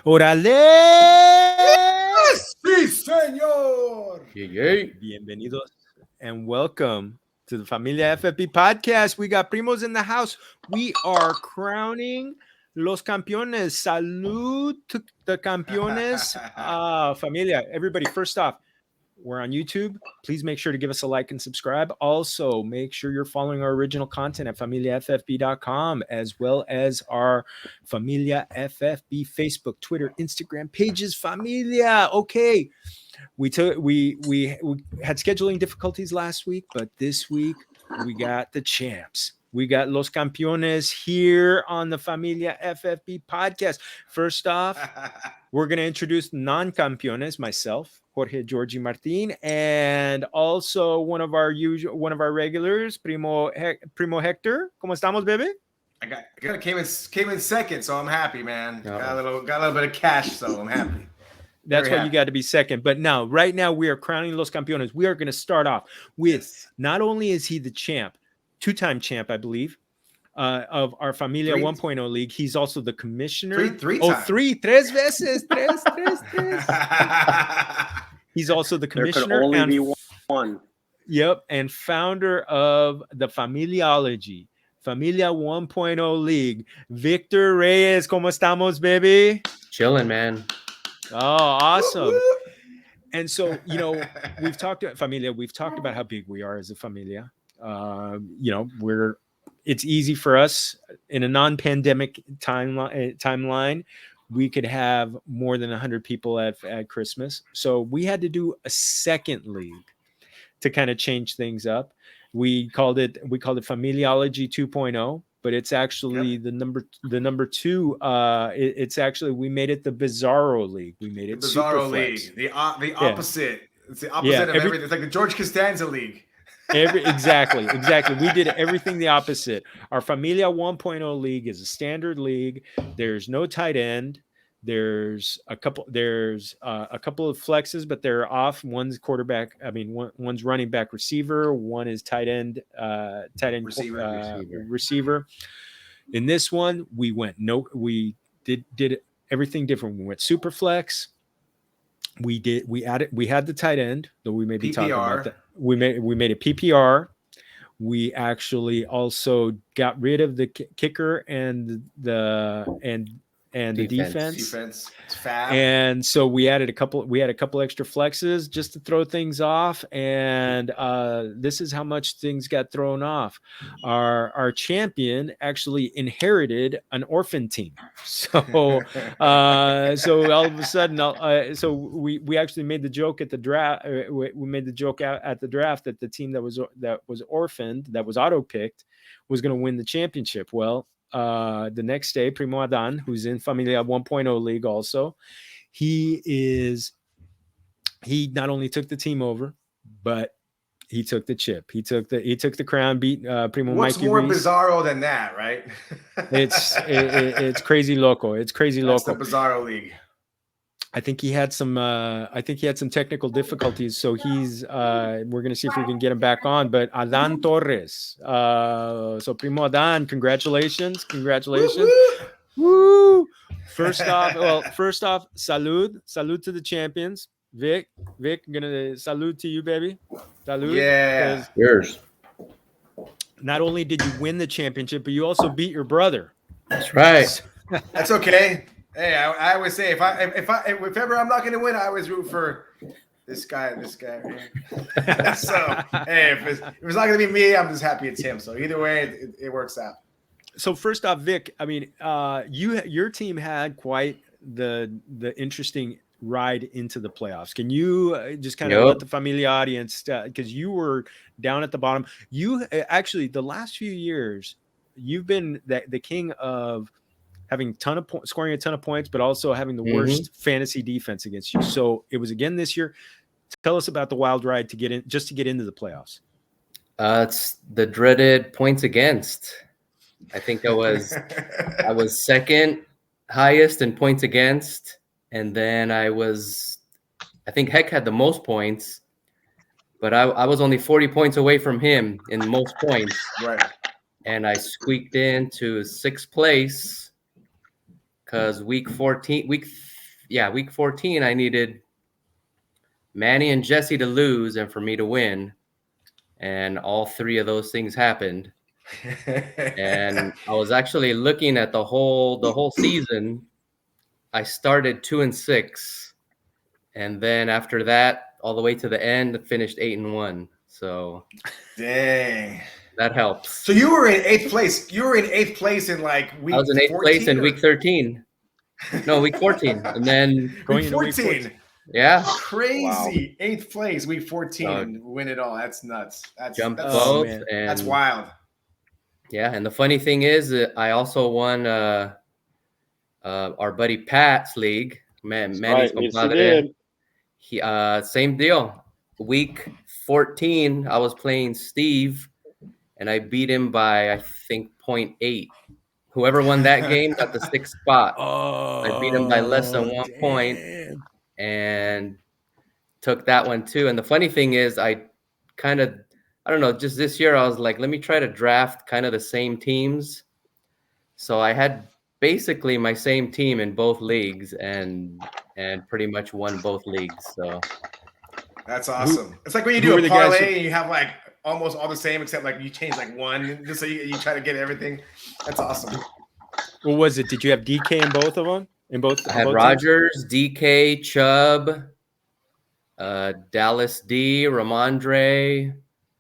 ¡Órale! ¡Sí, señor! Bienvenidos and welcome to the Familia FFB podcast. We got Primos in the house. We are crowning los campeones. Salud to the Campeones. Familia, everybody, first off, we're on YouTube. Please make sure to give us a like and subscribe. Also, make sure you're following our original content at familiaffb.com, as well as our Familia FFB Facebook, Twitter, Instagram pages. Familia. Okay. We had scheduling difficulties last week, but this week we got the champs. We got Los Campeones here on the Familia FFB podcast. First off, we're going to introduce non-campeones, myself, Jorge Georgie Martin, and also one of our regulars, Primo Hector. ¿Cómo estamos, baby? I came in second, so I'm happy, man. Got a little bit of cash, so I'm happy. That's why you got to be second. But now, right now, we are crowning Los Campeones. We are going to start off with, not only is he the champ, two-time champ, I believe, of our Familia 1.0 league, he's also the commissioner. Tres veces. He's also the commissioner. There could only be one. Yep, and founder of the Familia 1.0 league, Victor Reyes. ¿Cómo estamos, baby? Chilling, man. Oh, awesome. And so, we've talked about Familia. We've talked about how big we are as a Familia. It's easy for us in a non-pandemic timeline. We could have more than 100 people at Christmas. So we had to do a second league to kind of change things up. We called it Familiology 2.0. But it's actually the number two. It's actually, we made it the Bizarro League. We made it the Bizarro League. The opposite. Yeah. It's the opposite of everything. It's like the George Costanza League. Exactly. We did everything the opposite. Our Familia 1.0 league is a standard league. There's no tight end. There's a couple of flexes, but they're off. One's quarterback. One's running back receiver. One is tight end receiver. In this one, we did everything different. We went super flex. We had the tight end, though we may be talking about that. We made a PPR. We actually also got rid of the kicker and the defense. It's fab. And so we had a couple extra flexes just to throw things off. And this is how much things got thrown off. Our champion actually inherited an orphan team. So so all of a sudden, so we actually made the joke at the draft. We made the joke at the draft that the team that was orphaned, that was auto picked, was going to win the championship. Well, the next day, Primo Adan, who's in Familia 1.0 league also, he not only took the team over, but he took the chip. He took the crown, beat Primo Mikey What's more Reese. bizarro than that, right? It's crazy loco. It's crazy That's loco. The Bizarro League. I think he had some technical difficulties, so we're gonna see if we can get him back on. But Adan Torres, so Primo Adan, congratulations. Woo! First off, salud to the champions. Vic, I'm gonna salute to you, baby. Salud. Yeah. Yours. Not only did you win the championship, but you also beat your brother. That's right. That's okay. Hey, I always say if ever I'm not going to win, I always root for this guy. So hey, if it's not going to be me, I'm just happy it's him. So either way, it works out. So first off, Vic, your team had quite the interesting ride into the playoffs. Can you just kind of let the Familia audience, because you were down at the bottom. You actually, the last few years, you've been the king of having scoring a ton of points, but also having the worst fantasy defense against you. So it was again this year. Tell us about the wild ride to get into the playoffs. It's the dreaded points against. I think I was second highest in points against, and then I think Heck had the most points, but I was only 40 points away from him in the most points. Right. And I squeaked into 6th place because week week 14, I needed Manny and Jesse to lose and for me to win. And all three of those things happened. And I was actually looking at the whole season. I started 2-6, and then after that, all the way to the end, finished 8-1. So dang, that helps. So you were in 8th place. You were in 8th place in like week. I was in 8th place in week 13. No, week 14, and then week 14. Yeah, crazy. Wow. 8th place, week 14, and win it all. That's nuts. That's both, and that's wild. Yeah, and the funny thing is that I also won our buddy Pat's league. Manny's compadre. He same deal. Week 14, I was playing Steve, and I beat him by I think 0.8. Whoever won that game got the 6th spot. I beat him by less than 1 point, and took that one too. And the funny thing is, I don't know, just this year I was like, let me try to draft kind of the same teams. So I had basically my same team in both leagues, and pretty much won both leagues. So that's awesome. It's like when you do a parlay and you have like almost all the same, except like you change like one, just so you try to get everything. That's awesome. What was it? Did you have DK in both of them? I had Rogers, DK, Chubb, Dallas D, Ramondre.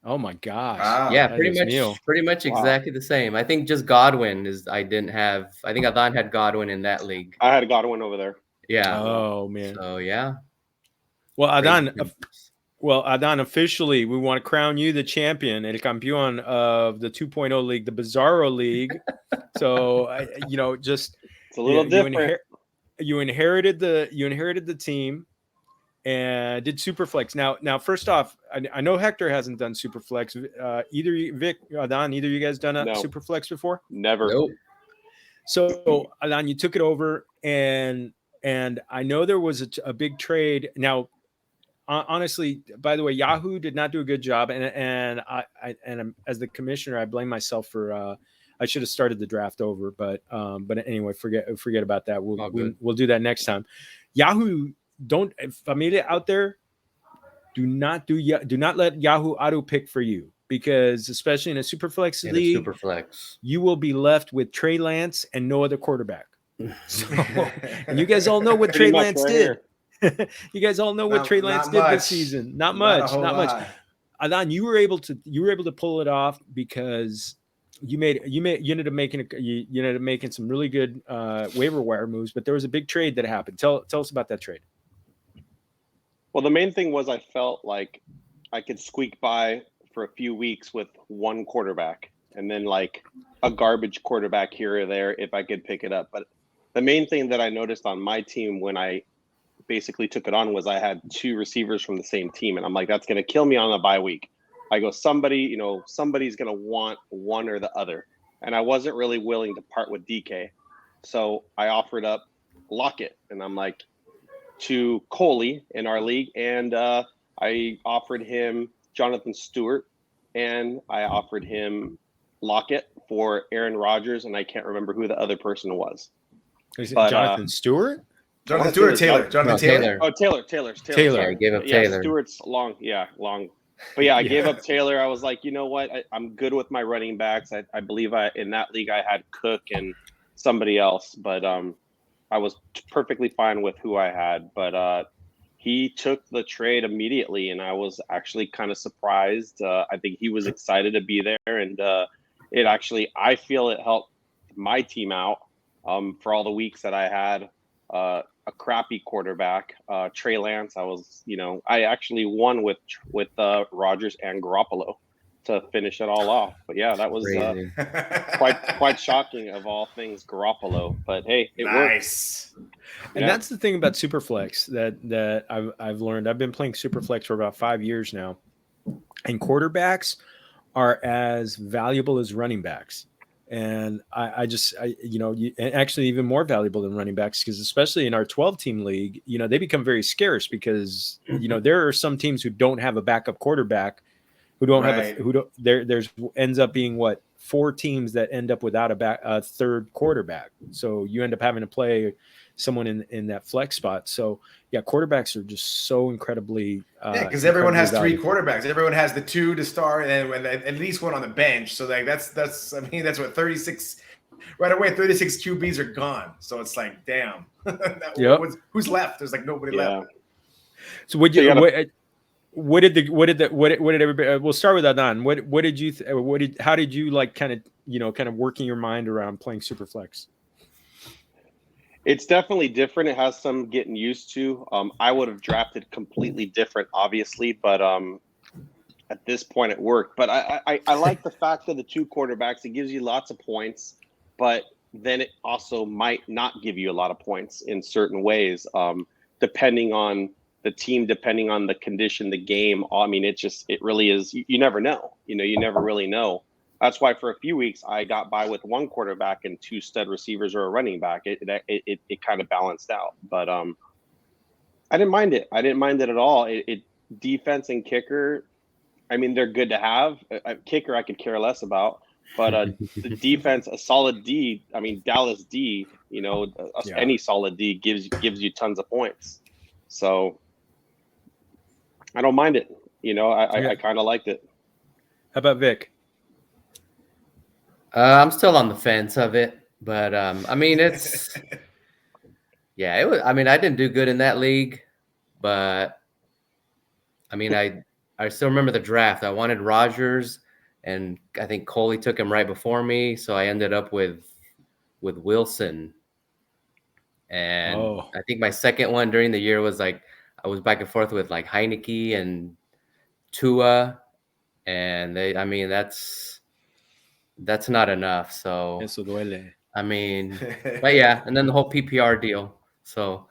Oh my gosh! Wow. Yeah, pretty much exactly the same. I think just Godwin I didn't have. I think Adan had Godwin in that league. I had Godwin over there. Yeah. Oh man. So yeah. Well, Adan, officially, we want to crown you the champion, el campeón of the 2.0 league, the Bizarro League. So, just it's a little different. You inherited the team and did Superflex. Now, first off, I know Hector hasn't done Superflex. Either Vic, Adan, either of you guys done a Superflex before? Never. Nope. So, Adan, you took it over, and I know there was a big trade. Now, honestly, by the way, Yahoo did not do a good job, and as the commissioner, I blame myself for I should have started the draft over, but anyway, forget about that. We'll do that next time. Yahoo, Familia out there, do not let Yahoo auto pick for you, because especially in a Superflex league, you will be left with Trey Lance and no other quarterback. So, and you guys all know what Trey Lance did. You guys all know what Trey Lance did this season. Not much. Adan, you were able to pull it off because you ended up making some really good waiver wire moves, but there was a big trade that happened. Tell us about that trade. Well, the main thing was I felt like I could squeak by for a few weeks with one quarterback, and then like a garbage quarterback here or there if I could pick it up. But the main thing that I noticed on my team when I basically took it on was I had 2 receivers from the same team, and I'm like, that's going to kill me on a bye week. I go, somebody's going to want one or the other, and I wasn't really willing to part with DK, so I offered up Lockett, and I'm like, to Coley in our league, and I offered him Jonathan Stewart, and I offered him Lockett for Aaron Rodgers, and I can't remember who the other person was. Is it Jonathan Stewart? Jonathan Stewart, Taylor. Jonathan Taylor. Oh, Taylor. I gave up Taylor. Stewart's long. But yeah, I gave up Taylor. I was like, you know what? I'm good with my running backs. I believe in that league I had Cook and somebody else, but I was perfectly fine with who I had. But he took the trade immediately, and I was actually kind of surprised. I think he was excited to be there, and I feel it helped my team out for all the weeks that I had a crappy quarterback, Trey Lance. I actually won with Rodgers and Garoppolo to finish it all off. But yeah, that was quite shocking of all things, Garoppolo. But hey, it nice. worked. And that's the thing about Superflex that I've learned. I've been playing Superflex for about 5 years now, and quarterbacks are as valuable as running backs. And actually even more valuable than running backs, because especially in our 12-team league, they become very scarce because, there are some teams who don't have a backup quarterback, who don't there's ends up being 4 teams that end up without a third quarterback. So you end up having to play someone in that flex spot. So yeah, quarterbacks are just so incredibly because everyone has incredibly three quarterbacks. Everyone has the two to start and at least one on the bench. So like that's I mean that's what 36 right away. 36 QBs are gone. So it's like damn. Who's left? There's like nobody left. So what did everybody? We'll start with Adan. What did you? How did you like kind of working your mind around playing Superflex? It's definitely different. It has some getting used to. I would have drafted completely different, obviously, but at this point it worked. But I like the fact that the two quarterbacks, it gives you lots of points, but then it also might not give you a lot of points in certain ways, depending on the team, depending on the condition, the game. I mean, it really is. You never know. You never really know. That's why for a few weeks I got by with one quarterback and two stud receivers or a running back. It kind of balanced out, but I didn't mind it. I didn't mind it at all. Defense and kicker, I mean, they're good to have. Kicker I could care less about, but the defense, a solid D. I mean, Dallas D. Any solid D gives you tons of points. So I don't mind it. I kind of liked it. How about Vic? I'm still on the fence of it, but I mean, it's it was. I mean, I didn't do good in that league, but I mean, I still remember the draft. I wanted Rodgers, and I think Coley took him right before me, so I ended up with Wilson. And I think my second one during the year was like I was back and forth with like Heineke and Tua, and that's not enough. So Eso duele. I mean, but yeah, and then the whole PPR deal. So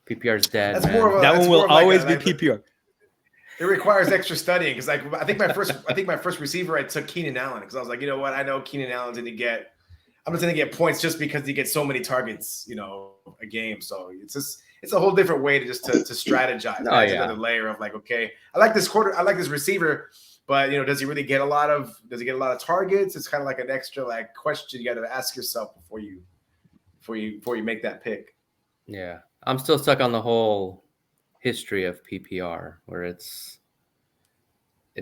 PPR's dead. That's more of a, that one will always be PPR. It requires extra studying because like I think my first receiver I took Keenan Allen because I was like, you know what, I know Keenan Allen's I'm just gonna get points just because he gets so many targets, a game. So it's a whole different way to strategize. Another layer of like, okay, I like this receiver. But does he really get a lot of targets? It's kind of like an extra like question you got to ask yourself before you make that pick. Yeah, I'm still stuck on the whole history of PPR where it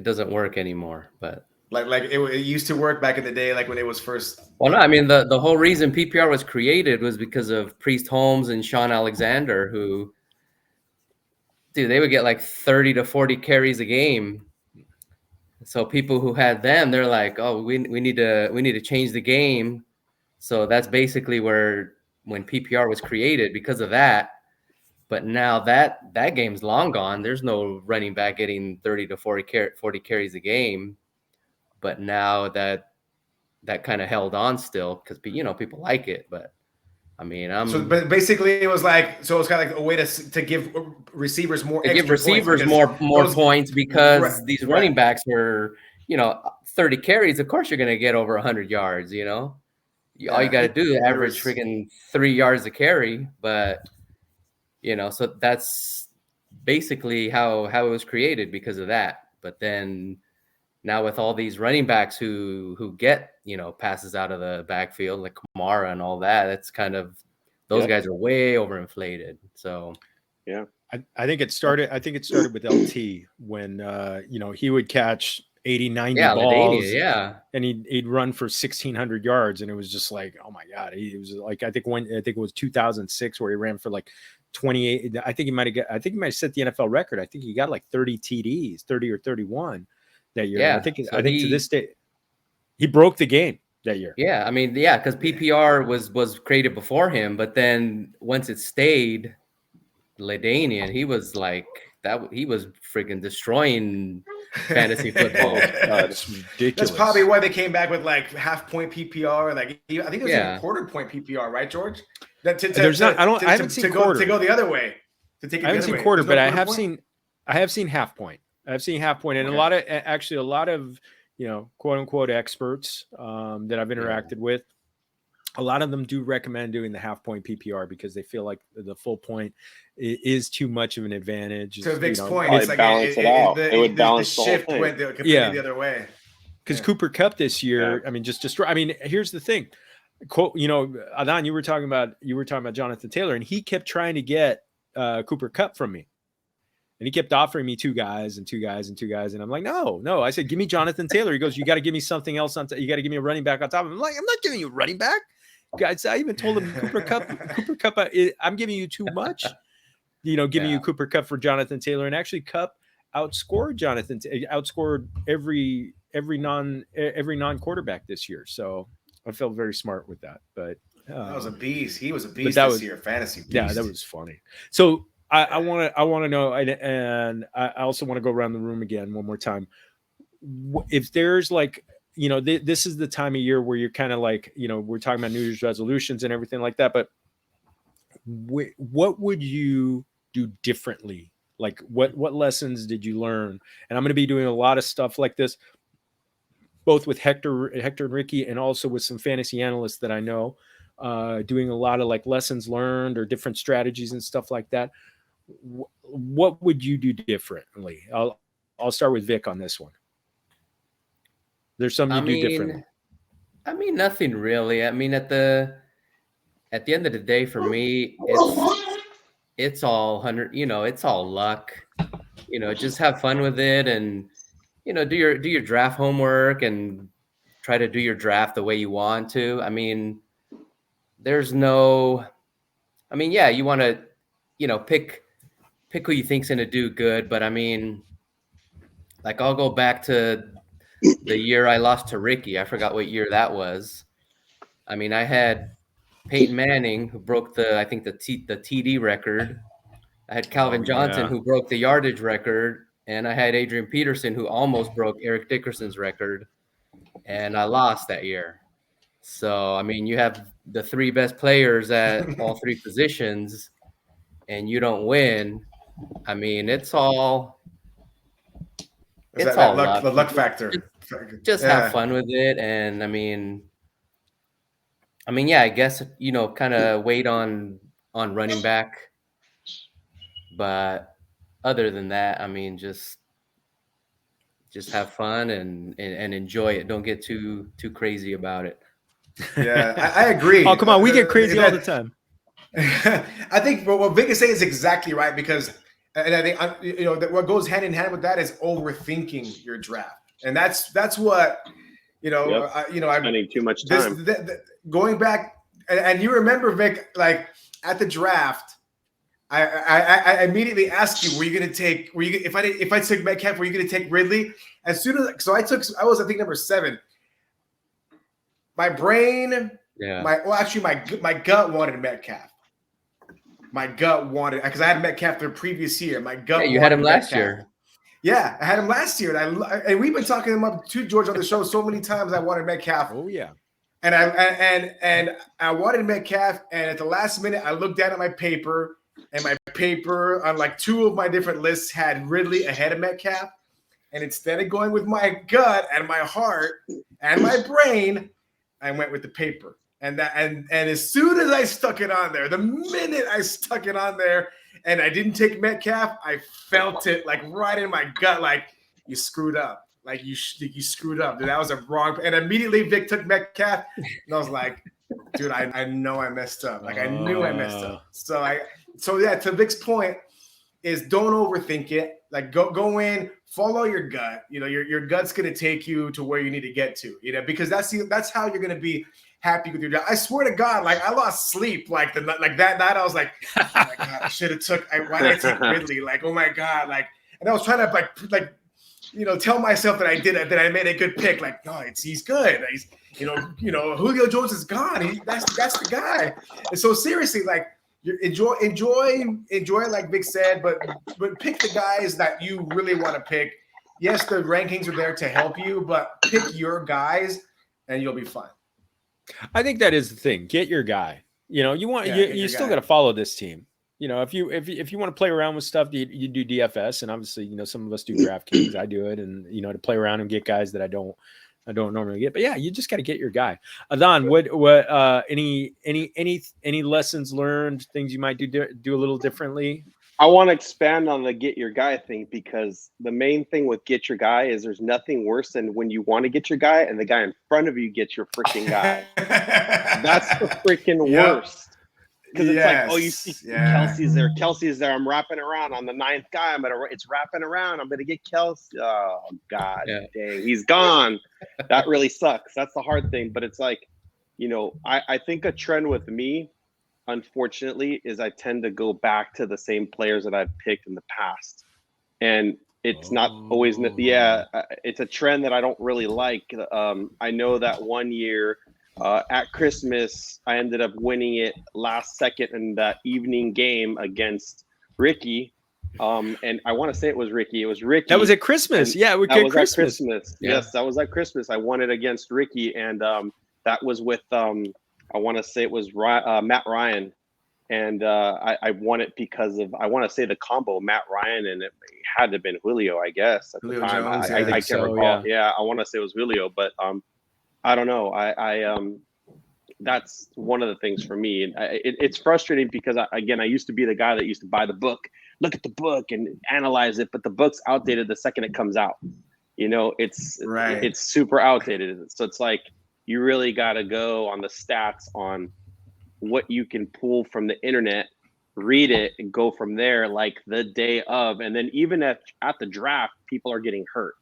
doesn't work anymore. But like it used to work back in the day, like when it was first. Well, no, I mean the whole reason PPR was created was because of Priest Holmes and Sean Alexander, who, dude, they would get like 30 to 40 carries a game. So people who had them, they're like, oh, we need to change the game. So that's basically when PPR was created because of that. But now that game's long gone. There's no running back getting 30 to 40 carries a game. But now that kind of held on still because people like it. But I mean, but basically it was kind of like a way to give receivers more. To give receivers more points because these running backs are 30 carries. Of course, you're going to get over 100 yards. All you got to do is average freaking 3 yards a carry. But so that's basically how it was created because of that. But then now with all these running backs who get passes out of the backfield like Kamara and all that, it's kind of those guys are way overinflated. So yeah, I think it started with LT when he would catch 80, 90 balls, and he'd run for 1,600 yards, and it was just like, oh my god, he was like I think it was 2006 where he ran for like 28. I think he might have set the NFL record. I think he got like 30 TDs, 30 or 31 that year. Yeah, I think to this day he broke the game that year. Yeah, I mean, because PPR was created before him, but then once it stayed, LaDainian, he was like that. He was freaking destroying fantasy football. It's ridiculous. That's probably why they came back with like half-point PPR. Like I think it was a quarter-point PPR, right, George? I haven't seen quarter. To go the other way. I haven't seen quarter, but I have seen half point. I've seen half point, and a lot of quote unquote experts that I've interacted with, a lot of them do recommend doing the half point PPR because they feel like the full point is too much of an advantage. To Vic's point, it's like balance it out. It would balance the shift whole went completely the other way. Because Cooper Kupp this year, I mean, just destroy. I mean, here's the thing. Adan, you were talking about Jonathan Taylor, and he kept trying to get Cooper Kupp from me. And he kept offering me two guys. And I'm like, no. I said, give me Jonathan Taylor. He goes, you got to give me something else you got to give me a running back on top of him. I'm like, I'm not giving you a running back. Guys, I even told him Cooper Kupp, I'm giving you too much, giving you Cooper Kupp for Jonathan Taylor. And actually Kupp outscored every non-quarterback this year. So I felt very smart with that. But that was a beast. He was a beast this year, fantasy beast. Yeah, that was funny. So I want to know, and I also want to go around the room again one more time. If there's this is the time of year where you're kind of we're talking about New Year's resolutions and everything like that, but what would you do differently? Like what lessons did you learn? And I'm going to be doing a lot of stuff like this, both with Hector and Ricky, and also with some fantasy analysts that I know, doing a lot of lessons learned or different strategies and stuff like that. What would you do differently? I'll start with Vic on this one. There's something you do differently. I mean, nothing really. I mean, at the end of the day, for me, it's all it's all luck. Just have fun with it, and do your draft homework and try to do your draft the way you want to. I mean, there's no. I mean, yeah, you want to, pick who you think's going to do good, but I mean, I'll go back to the year I lost to Ricky. I forgot what year that was. I mean, I had Peyton Manning, who broke the TD record. I had Calvin Johnson, who broke the yardage record, and I had Adrian Peterson, who almost broke Eric Dickerson's record, and I lost that year. So, I mean, you have the three best players at all three positions, and you don't win. I mean, it's all luck, the luck factor. Just have fun with it, and I mean, yeah, I guess kind of wait on running back, but other than that, I mean, just have fun and enjoy it. Don't get too crazy about it. Yeah, I agree. Oh, come on, we get crazy all the time. I think what Vic is saying is exactly right, because, and I think what goes hand in hand with that is overthinking your draft, and that's what I'm spending too much time going back, and you remember, Vic, at the draft, I immediately asked you, if I took Metcalf, were you going to take Ridley? As soon as I was, I think, number 7. My brain, my gut wanted Metcalf. My gut wanted, because I had Metcalf the previous year. My gut. You had him last year. Yeah, I had him last year, and we've been talking him up to George on the show so many times. I wanted Metcalf. Oh yeah. And I wanted Metcalf, and at the last minute, I looked down at my paper, and my paper on 2 of my different lists had Ridley ahead of Metcalf, and instead of going with my gut and my heart and my brain, I went with the paper. And as soon as I stuck it on there, the minute I stuck it on there, and I didn't take Metcalf, I felt it right in my gut, you screwed up. You screwed up. Dude, that was a wrong. And immediately Vic took Metcalf, and I was like, dude, I know I messed up. I knew I messed up. So yeah, to Vic's point is don't overthink it. Go in, follow your gut. Your gut's gonna take you to where you need to get to. Because that's how you're gonna be happy with your job. I swear to God, I lost sleep that night. I was like, oh my God, I should have why did I take Ridley? Oh my God, and I was trying to tell myself that I did it, that I made a good pick. No, he's good. He's Julio Jones is gone. That's the guy. And so seriously, you enjoy like Vic said, but pick the guys that you really want to pick. Yes, the rankings are there to help you, but pick your guys and you'll be fine. I think that is the thing. Get your guy. You still got to follow this team. If you want to play around with stuff, you do DFS, and obviously, some of us do DraftKings. I do it, and to play around and get guys that I don't normally get. But yeah, you just got to get your guy. Adan, what any lessons learned, things you might do a little differently I want to expand on the get your guy thing, because the main thing with get your guy is there's nothing worse than when you want to get your guy and the guy in front of you gets your freaking guy. That's the freaking worst. Because it's like, oh, you see Kelsey's there. Kelsey's there. I'm wrapping around on the 9th guy. It's wrapping around. I'm gonna get Kelsey. Oh God, dang, he's gone. That really sucks. That's the hard thing. But it's like, I think a trend with me, unfortunately, is I tend to go back to the same players that I've picked in the past, and it's not always. It's a trend that I don't really like. I know that one year. At Christmas, I ended up winning it last second in that evening game against Ricky. And I want to say it was Ricky. It was Ricky. That was at Christmas. Yeah, we that was Christmas. at Christmas. Yeah. Yes, that was at Christmas. I won it against Ricky, and that was with I want to say it was Matt Ryan, and I won it because of, I want to say, the combo Matt Ryan, and it had to have been Julio, I guess, at Julio the time. Jones, I can't recall. Yeah, I want to say it was Julio, but I don't know. I that's one of the things for me. And it's frustrating because I used to be the guy that used to buy the book, look at the book and analyze it, but the book's outdated the second it comes out. It's super outdated. So it's like, you really got to go on the stats on what you can pull from the internet, read it, and go from there, like the day of. And then even at the draft, people are getting hurt.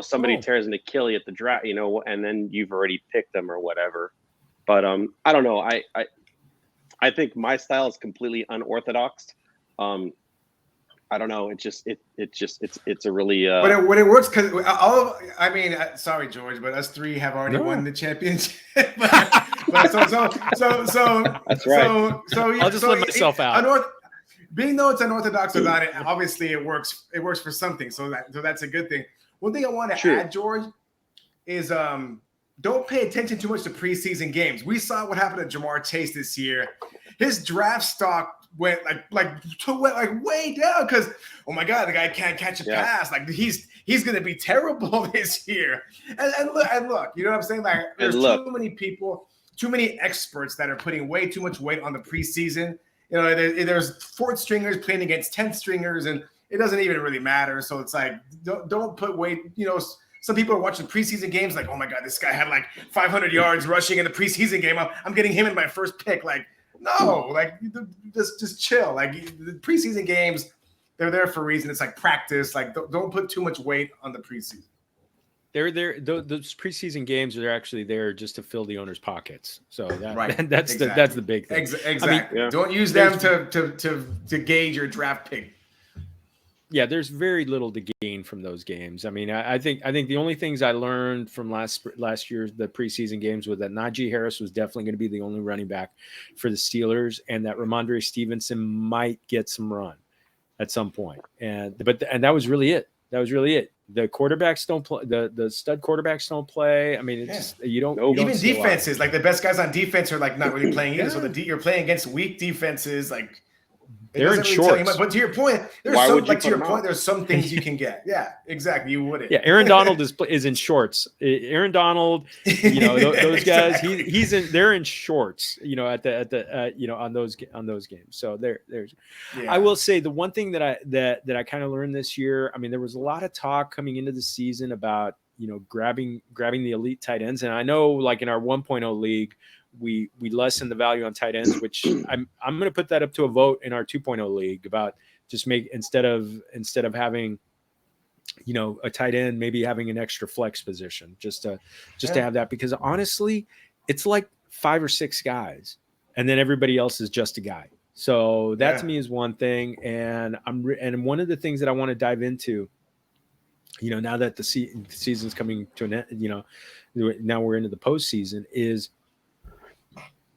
Somebody tears an Achilles at the draft, and then you've already picked them or whatever. But I don't know. I think my style is completely unorthodox. I don't know. It's a really. But it works because sorry, George, but us three have already won the championship. but so that's right. So I'll just let myself out. Being though it's unorthodox about it, obviously it works. It works for something. So that's a good thing. One thing I want to add, George, is don't pay attention too much to preseason games. We saw what happened to Jamar Chase this year. His draft stock went like way down because, oh my God, the guy can't catch a pass. Like he's going to be terrible this year. And look, you know what I'm saying? Like there's too many people, too many experts that are putting way too much weight on the preseason. There's 4th stringers playing against 10th stringers, and it doesn't even really matter. So it's like, don't put weight. Some people are watching preseason games like, oh my God, this guy had like 500 yards rushing in the preseason game. I'm getting him in my first pick. Like, no, like just chill. Like the preseason games, they're there for a reason. It's like practice. Like don't put too much weight on the preseason. Those preseason games are actually there just to fill the owner's pockets. So that's the big thing. Exactly. Don't use them to gauge your draft pick. Yeah, there's very little to gain from those games. I mean, I think the only things I learned from last year's the preseason games was that Najee Harris was definitely going to be the only running back for the Steelers, and that Ramondre Stevenson might get some run at some point. And that was really it. The quarterbacks don't play. The stud quarterbacks don't play. I mean, it's you don't. Even defenses, like the best guys on defense are like not really playing either. So you're playing against weak defenses, like. They're in shorts. But to your point, there's some things you can get. Yeah, exactly. You wouldn't. Yeah, Aaron Donald is in shorts. Aaron Donald, those guys, they're in shorts. At the on those games. So there's. Yeah. I will say the one thing that I kind of learned this year. I mean, there was a lot of talk coming into the season about grabbing the elite tight ends, and I know like in our 1.0 league. We lessen the value on tight ends, which I'm going to put that up to a vote in our 2.0 league about just make instead of having, a tight end, maybe having an extra flex position just to have that, because honestly, it's like 5 or 6 guys and then everybody else is just a guy. So that to me is one thing. And and one of the things that I want to dive into, now that the season's coming to an end, now we're into the postseason, is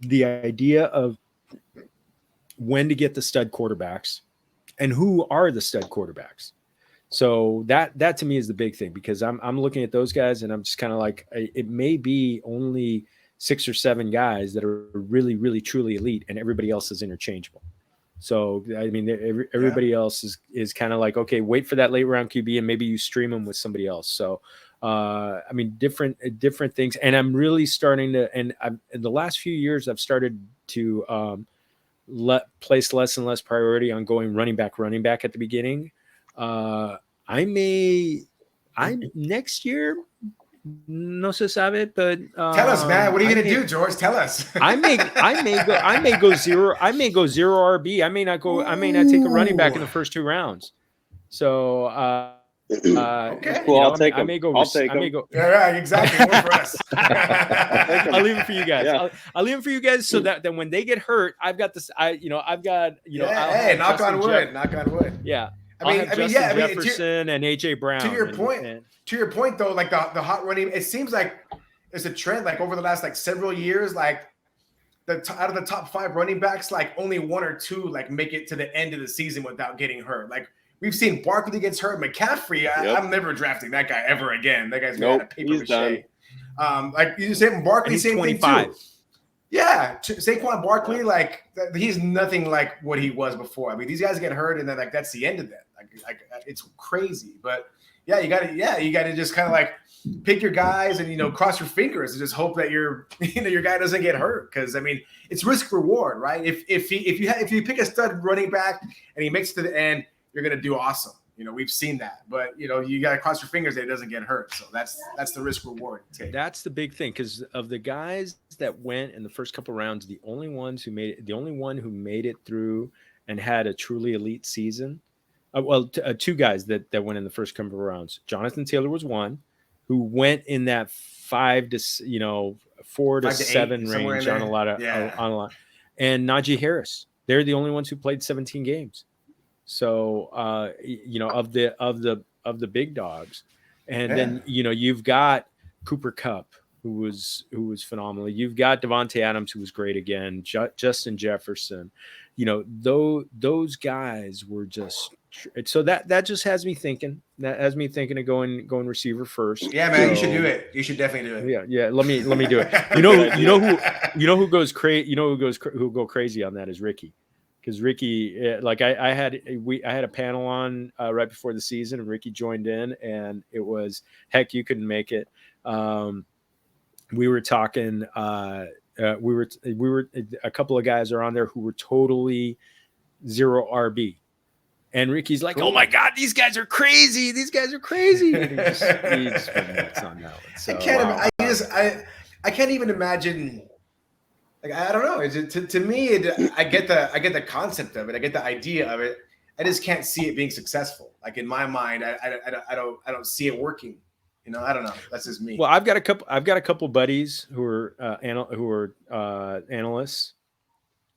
the idea of when to get the stud quarterbacks and who are the stud quarterbacks. So that to me is the big thing, because I'm looking at those guys and I'm just kind of like, it may be only 6 or 7 guys that are really, really, truly elite, and everybody else is interchangeable. So, I mean, everybody else is kind of like, okay, wait for that late round QB and maybe you stream them with somebody else. So, I mean, different things. And I'm really starting to, in the last few years, I've started to place less and less priority on going running back at the beginning. Next year, no se sabe, but tell us, man. What are you gonna do, George? Tell us. I may go zero RB. I may not take a running back in the first 2 rounds. So okay. Well, I'll take him. I may go. Yeah, exactly. One for us. I'll leave it for you guys. Yeah. I'll leave it for you guys so that then when they get hurt, I've got this. Hey, knock on wood. Knock on wood. Yeah. I mean, Jefferson and AJ Brown. To your point, though, like the hot running, it seems like there's a trend. Like over the last several years, like out of the top 5 running backs, like only 1 or 2 like make it to the end of the season without getting hurt. Like we've seen Barkley gets hurt, McCaffrey. I'm never drafting that guy ever again. That guy's got a paper mache. Like you said, Barkley, same 25. Thing too. Yeah, Saquon Barkley, like he's nothing like what he was before. I mean, these guys get hurt, and then that's the end of that. Like it's crazy. But yeah, you gotta just kind of like pick your guys and cross your fingers and just hope that your guy doesn't get hurt. Because I mean, it's risk reward, right? If you pick a stud running back and he makes it to the end, you're gonna do awesome. We've seen that, but you got to cross your fingers that it doesn't get hurt. So that's the risk reward. That's the big thing, because of the guys that went in the first couple rounds, the only one who made it through and had a truly elite season. 2 guys that went in the first couple of rounds. Jonathan Taylor was one who went in that 4 to 7 range on a lot. And Najee Harris. They're the only ones who played 17 games. So, of the big dogs, and then you've got Cooper Kupp, who was phenomenal. You've got Devontae Adams, who was great again. Justin Jefferson, those guys were just. So that just has me thinking. That has me thinking of going receiver first. Yeah, man, you should do it. You should definitely do it. Yeah. Let me do it. Who goes crazy? Who go crazy on that is Ricky. Because Ricky, I had a panel on right before the season, and Ricky joined in, and it was heck, you couldn't make it. We were talking. We were a couple of guys are on there who were totally 0 RB, and Ricky's like, "Oh my God, these guys are crazy! These guys are crazy!" And he just went nuts on that one. So, I can't even imagine. Like, I don't know. To me, I get the concept of it. I get the idea of it. I just can't see it being successful. Like in my mind, I don't see it working. I don't know. That's just me. Well, I've got a couple buddies who are analysts,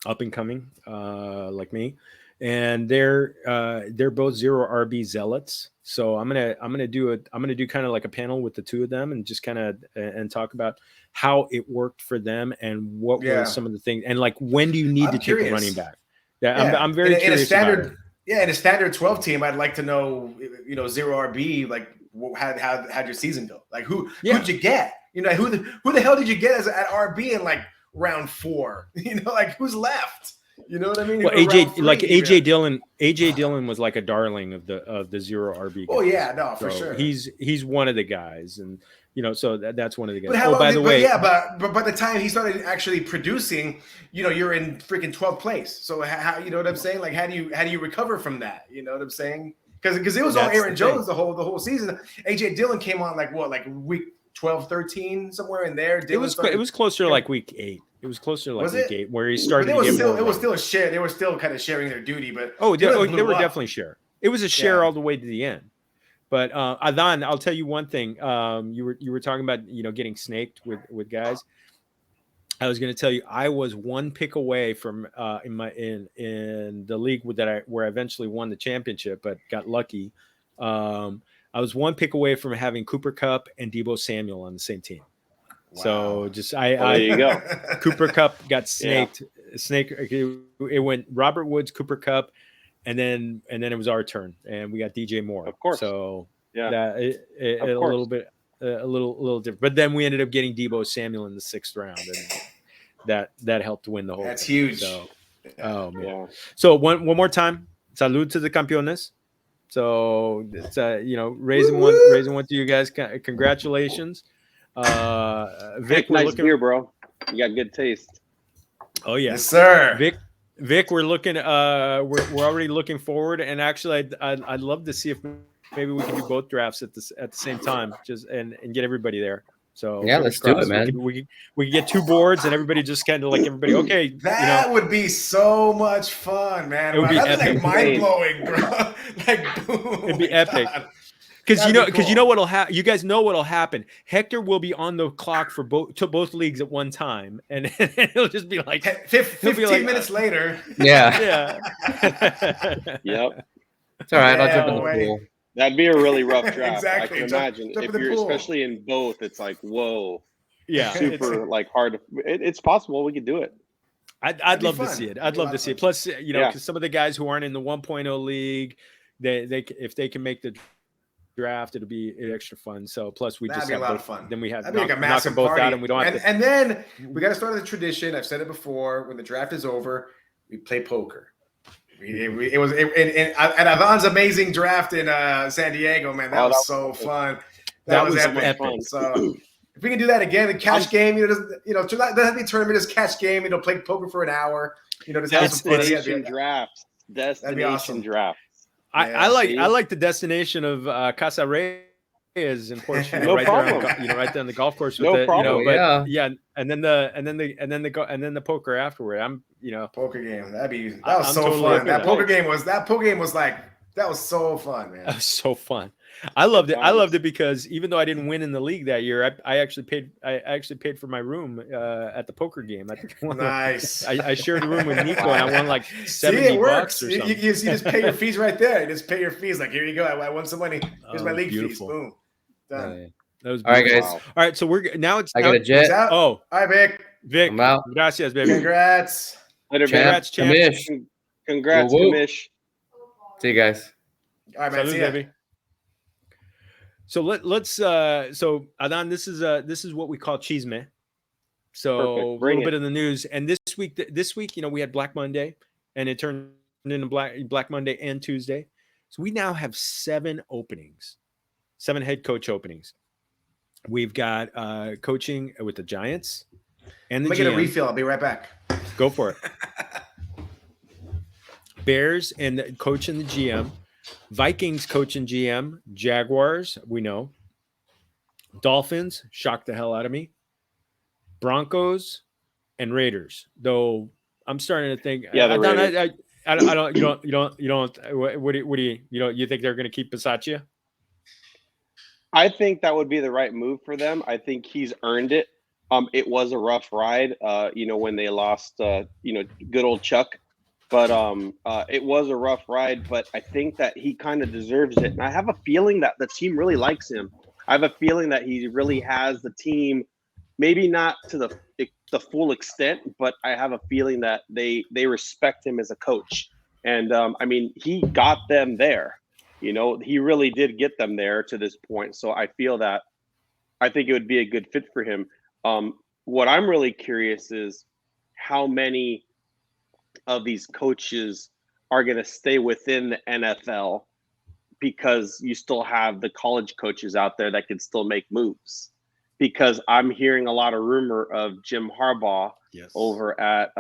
up and coming, like me, and they're both 0 RB zealots. So I'm gonna do kind of like a panel with the 2 of them and just kind of and talk about how it worked for them and what were some of the things, and like when do you need to take a running back? I'm very curious about it. Yeah, in a standard 12 team, I'd like to know 0 RB, like how'd your season go? Like who'd you get? Who the hell did you get at RB in like round 4? Like who's left? You know what I mean? Well, AJ Dillon was like a darling of the 0 RB guys. Oh yeah, no, for sure. He's one of the guys, and so that's one of the guys. But by the time he started actually producing, you're in freaking 12th place. So how you know what I'm saying? Like how do you recover from that? You know what I'm saying? Because it was all Aaron Jones the whole season. AJ Dillon came on like week 12, 13, somewhere in there. It was closer to like week 8. It was closer to like week 8 where he started. It was still a share. They were still kind of sharing their duty, but they were definitely share. It was a share all the way to the end. But Adan, I'll tell you one thing. You were talking about getting snaked with guys. I was going to tell you I was 1 pick away from in the league where I eventually won the championship, but got lucky. I was 1 pick away from having Cooper Kupp and Deebo Samuel on the same team. Wow. So just there you go. Cooper Kupp got snaked. It went Robert Woods, Cooper Kupp, and then it was our turn, and we got DJ Moore. Of course. So a little bit a little different. But then we ended up getting Deebo Samuel in the 6th round, and that helped to win the whole. That's thing. huge. So, oh man. Yeah. So one more time, salud to the Campeones. So it's raising one to you guys. Congratulations. Vic, nice beer, bro. You got good taste. Oh yeah, yes, sir. Vic, we're looking. We're already looking forward, and actually, I'd love to see if maybe we can do both drafts at the same time, just and get everybody there. So Yeah, let's do it, man. We can get two boards, and everybody just kind of like everybody. Okay, that would be so much fun, man. It would be That'd epic. Like mind blowing, bro. Like boom. It'd be epic. Because you know what'll happen. You guys know what'll happen. Hector will be on the clock for both leagues at one time, and it'll just be like 15 minutes later. Yeah. Yep. It's all right. I'll jump in the pool. That'd be a really rough draft. Exactly. I can imagine jump if you're especially in both. It's like whoa. Yeah. Super like hard. It's possible we could do it. I'd love to see it. I'd love to see it. Plus, because some of the guys who aren't in the 1.0 league, they if they can make the draft, it'll be extra fun. So plus we That'd just be have a lot both, of fun. Then we have that'd be like a massive both party. out, and we don't have to. And then we got to start the tradition. I've said it before. When the draft is over, we play poker. It was at Adan's amazing draft in San Diego, man. That was so fun. That was epic. So if we can do that again, the cash game, doesn't have to be a tournament, just cash game. Play poker for an hour. Just have some fun. Destination draft. Destination draft. I like the destination of Casa Reyes in Portugal. No right problem. There, right there on the golf course. With No problem. But and then the poker afterward. Poker game. That was so totally fun. That poker game was like that was so fun, man. That was so fun. I loved it. I loved it because even though I didn't win in the league that year, I actually paid for my room at the poker game. Nice. I shared a room with Nico, and I won like $70 or something. You just pay your fees right there. You just pay your fees. Like, here you go. I won some money. Here's my league fees. Boom. Done. That was all right, guys. All right, so we're now. I got a jet. Oh, all right, Vic. I'm out. Gracias, baby. Congrats. Later, Congrats, champ. Congrats, Kamish. See you guys. All right, man. Salud, see ya. baby. So let's so Adan, this is what we call chisme. So a little bit of the news. And this week, we had Black Monday, and it turned into Black Monday and Tuesday. So we now have 7 head coach openings. We've got coaching with the Giants and the GM. Let me get a refill. I'll be right back. Go for it. Bears and coach and the GM. Vikings coach and GM. Jaguars, we know. Dolphins, shocked the hell out of me. Broncos and Raiders. Though I'm starting to think. Yeah, the Raiders. I don't. You don't. What do you think they're going to keep Bisaccia? I think that would be the right move for them. I think he's earned it. It was a rough ride, when they lost, good old Chuck. But it was a rough ride. But I think that he kind of deserves it. And I have a feeling that the team really likes him. I have a feeling that he really has the team, maybe not to the full extent, but I have a feeling that they respect him as a coach. And he got them there. He really did get them there to this point. So I feel that I think it would be a good fit for him. What I'm really curious is how many of these coaches are going to stay within the NFL, because you still have the college coaches out there that can still make moves. Because I'm hearing a lot of rumor of Jim Harbaugh over at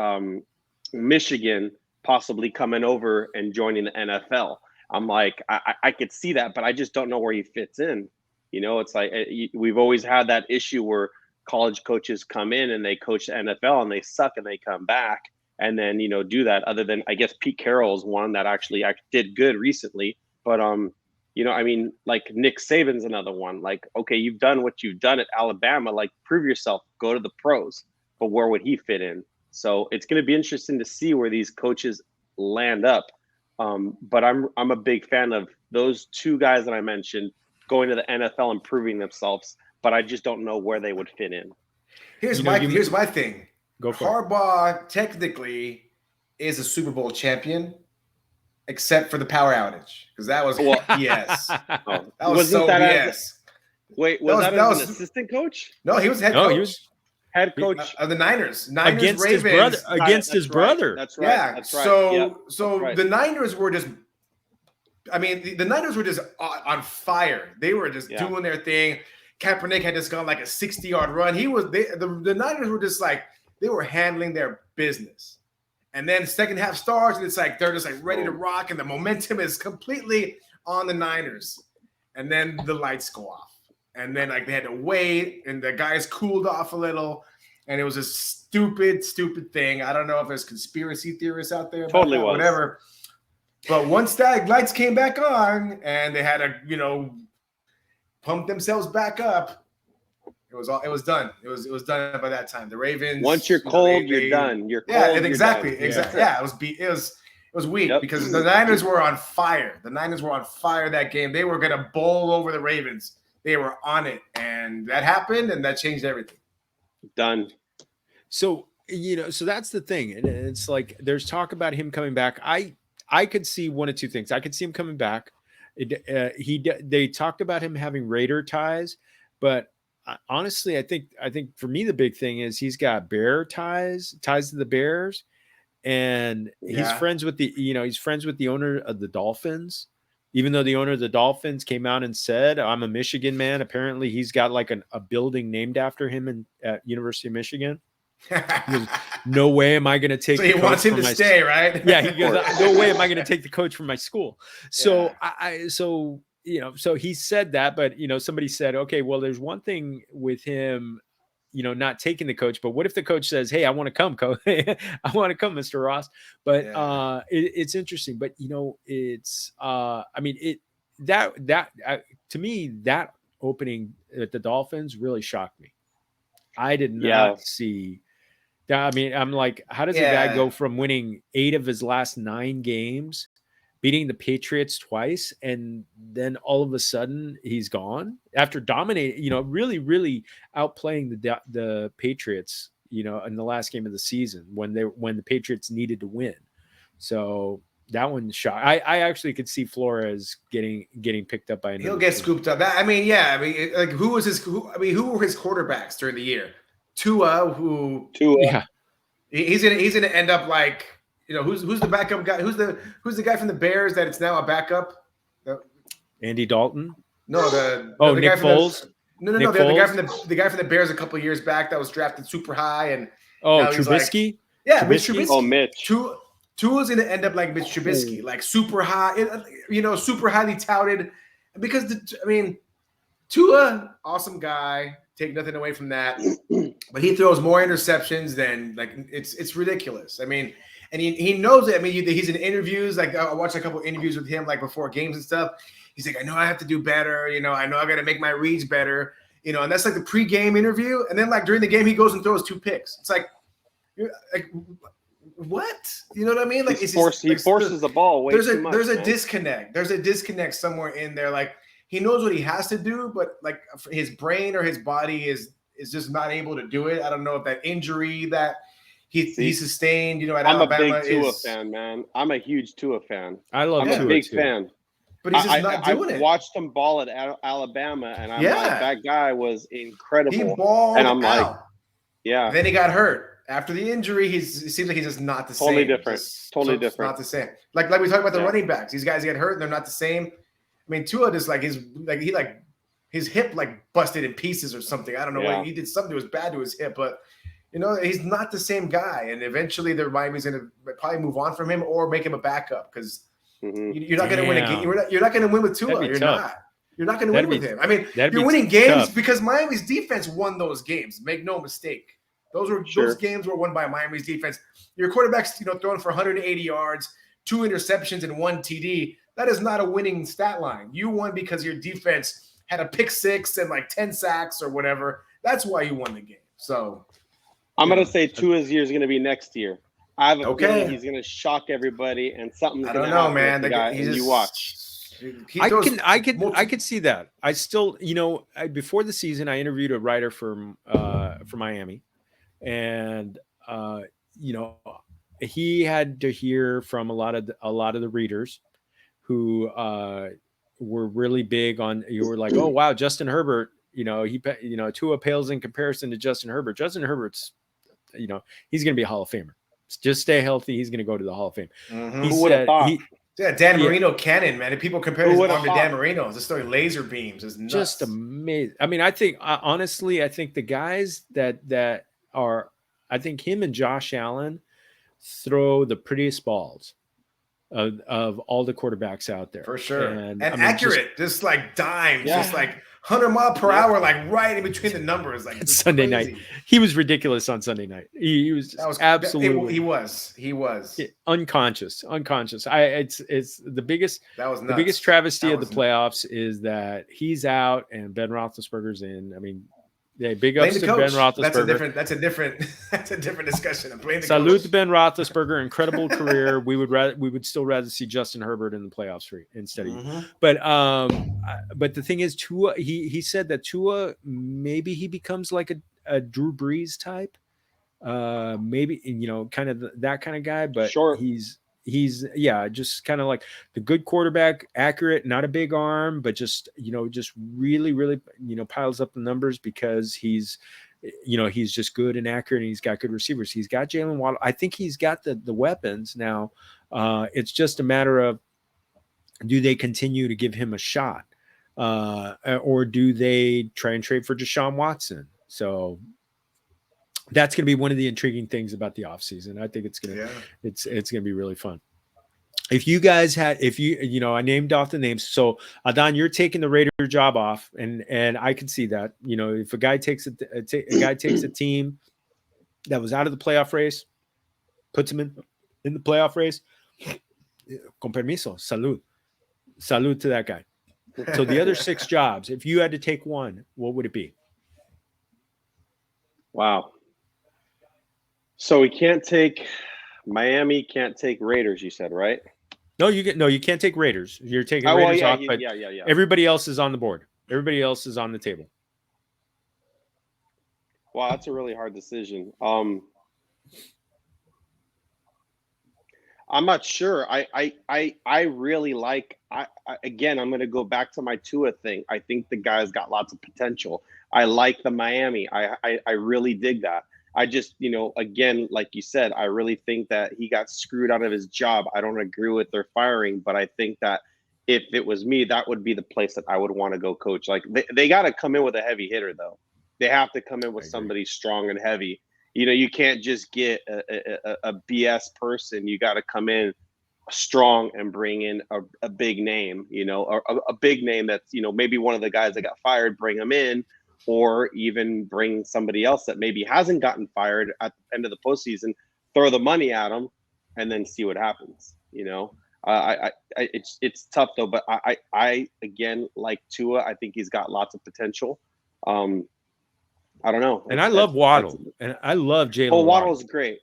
Michigan possibly coming over and joining the NFL. I'm like, I could see that, but I just don't know where he fits in. It's like we've always had that issue where college coaches come in and they coach the NFL and they suck and they come back and then, do that. Other than, I guess, Pete Carroll is one that actually did good recently. But, like Nick Saban's another one. Like, okay, you've done what you've done at Alabama. Like, prove yourself, go to the pros. But where would he fit in? So it's going to be interesting to see where these coaches land up. But I'm a big fan of those 2 guys that I mentioned going to the NFL and proving themselves. But I just don't know where they would fit in. Here's my thing. Go for Harbaugh technically is a Super Bowl champion, except for the power outage, because that was BS. That was so BS. Wait, was that an assistant coach? No, he was head coach. He was head coach of the Niners. Against Ravens. his brother. Against his brother. That's right. Yeah. That's right. So the Niners were just. The Niners were just on fire. They were just doing their thing. Kaepernick had just gone like a 60-yard run. The Niners were just like, they were handling their business. And then second half starts, and it's like they're just like ready to rock, and the momentum is completely on the Niners. And then the lights go off. And then like they had to wait, and the guys cooled off a little, and it was a stupid thing. I don't know if there's conspiracy theorists out there, Totally was. whatever. But once that lights came back on, and they had to, pump themselves back up, it was done. It was done by that time. The Ravens. Once you're cold, you're done. You're cold. Yeah, exactly. Done. Yeah, it was weak because the Niners were on fire. The Niners were on fire that game. They were gonna bowl over the Ravens. They were on it, and that happened, and that changed everything. Done. So so that's the thing, and it's like there's talk about him coming back. I could see one of two things. I could see him coming back. They talked about him having Raider ties, but honestly, I think for me the big thing is he's got Bear ties to the Bears, and he's friends with the owner of the Dolphins. Even though the owner of the Dolphins came out and said, "I'm a Michigan man," apparently he's got like a building named after him at University of Michigan. Goes, no way am I going to take. So he wants him to stay, right? Yeah, he goes, no way am I going to take the coach from my school. So so he said that, but somebody said, okay, well, there's one thing with him, not taking the coach, but what if the coach says, hey, I want to come, coach, I want to come, Mr. Ross. But it's interesting, but it's to me, that opening at the Dolphins really shocked me. I did not see. I mean, I'm like, how does a guy go from winning 8 of his last 9 games, beating the Patriots twice, and then all of a sudden he's gone after dominating, really, really outplaying the Patriots, in the last game of the season when the Patriots needed to win. So that one shot. I actually could see Flores getting picked up by another. He'll get scooped up. Who were his quarterbacks during the year? Tua. Yeah. He's gonna end up like, who's the backup guy? Who's the guy from the Bears that it's now a backup? Andy Dalton. No, Nick guy Foles. The guy from the Bears a couple of years back that was drafted super high and Trubisky. Mitch Trubisky. Oh, Mitch. Tua's gonna end up like Mitch Trubisky, like super high, super highly touted, because Tua, awesome guy. Take nothing away from that, but he throws more interceptions than it's ridiculous. I mean, and he knows it. I mean, he's in interviews. Like I watched a couple of interviews with him, like before games and stuff. He's like, I know I have to do better. I know I got to make my reads better. And that's like the pre-game interview. And then like during the game, he goes and throws 2 picks. It's like, what? You know what I mean? Like he forces the ball way too much. There's a disconnect. There's a disconnect somewhere in there. Like he knows what he has to do, but like his brain or his body is just not able to do it. I don't know if that injury that he sustained, at Alabama. I'm a big Tua fan, man. I'm a huge Tua fan. I'm a big fan. But he's just not doing it. I watched him ball at Alabama, and I'm like, that guy was incredible. He balled and I'm out. like, yeah. Then he got hurt. After the injury, it seems like he's just not the totally same. Different. Totally different. Not the same. Like we talk about the running backs. These guys get hurt and they're not the same. I mean, Tua just his hip busted in pieces or something. I don't know what he did. Something was bad to his hip, but he's not the same guy. And eventually, the Miami's going to probably move on from him or make him a backup because you're not going to win a game. You're not going to win with Tua. You're not. You're not going to win with him. I mean, you're winning games because Miami's defense won those games. Make no mistake. Those games were won by Miami's defense. Your quarterback's throwing for 180 yards, 2 interceptions, and 1 TD. That is not a winning stat line. You won because your defense had a pick 6 and 10 sacks or whatever. That's why you won the game. So I'm going to say Tua's year is going to be next year. I have a feeling he's going to shock everybody and something's going to happen. Man. You watch. I could see that. I still, before the season, I interviewed a writer for Miami, and he had to hear from a lot of the readers who were really big on. You were like, oh wow, Justin Herbert. Tua pales in comparison to Justin Herbert. Justin Herbert's, he's going to be a Hall of Famer. Just stay healthy. He's going to go to the Hall of Fame. Mm-hmm. He said, Dan Marino cannon, man. If people compare his arm to Dan Marino's, the story laser beams is nuts. Just amazing. I mean, I think honestly, the guys that are, I think him and Josh Allen throw the prettiest balls of all the quarterbacks out there. For sure. And I mean, accurate, just like dimes, just like 100 mile per hour, like right in between the numbers. Like Sunday night. He was ridiculous on Sunday night. He was absolutely. He was unconscious. It's the biggest. That was nuts. The biggest travesty of the playoffs is that he's out and Ben Roethlisberger's in. I mean, yeah, big ups to Ben Roethlisberger. That's a different discussion. Salud to Ben Roethlisberger, incredible career. We would still rather see Justin Herbert in the playoffs instead of you. But the thing is, Tua. He said that Tua, maybe he becomes like a Drew Brees type, maybe kind of that kind of guy. But sure. He's just kind of like the good quarterback, accurate, not a big arm, but just really, really, piles up the numbers because he's just good and accurate and he's got good receivers. He's got Jalen Waddle. I think he's got the weapons now. It's just a matter of, do they continue to give him a shot? Or do they try and trade for Deshaun Watson? So that's going to be one of the intriguing things about the offseason. I think it's going to be really fun. If you guys had, I named off the names. So Adan, you're taking the Raider job off, and I can see that. If a guy takes a team that was out of the playoff race, puts him in the playoff race, con permiso, salud to that guy. So the other 6 jobs, if you had to take one, what would it be? Wow. So we can't take Miami, can't take Raiders, you said, right? No, you can't take Raiders. You're taking Raiders off, but everybody else is on the board. Everybody else is on the table. Wow, that's a really hard decision. I'm not sure. I really like. Again, I'm going to go back to my Tua thing. I think the guy's got lots of potential. I like the Miami. I really dig that. I just, again, like you said, I really think that he got screwed out of his job. I don't agree with their firing, but I think that if it was me, that would be the place that I would want to go coach. Like they got to come in with a heavy hitter, though. They have to come in with somebody strong and heavy. You can't just get a BS person. You got to come in strong and bring in a big name, or a big name that's, maybe one of the guys that got fired, bring them in. Or even bring somebody else that maybe hasn't gotten fired at the end of the postseason, throw the money at them, and then see what happens. It's tough though. But I again like Tua. I think he's got lots of potential. I don't know. And I love Waddle, and I love Jalen. Oh, Waddle's great,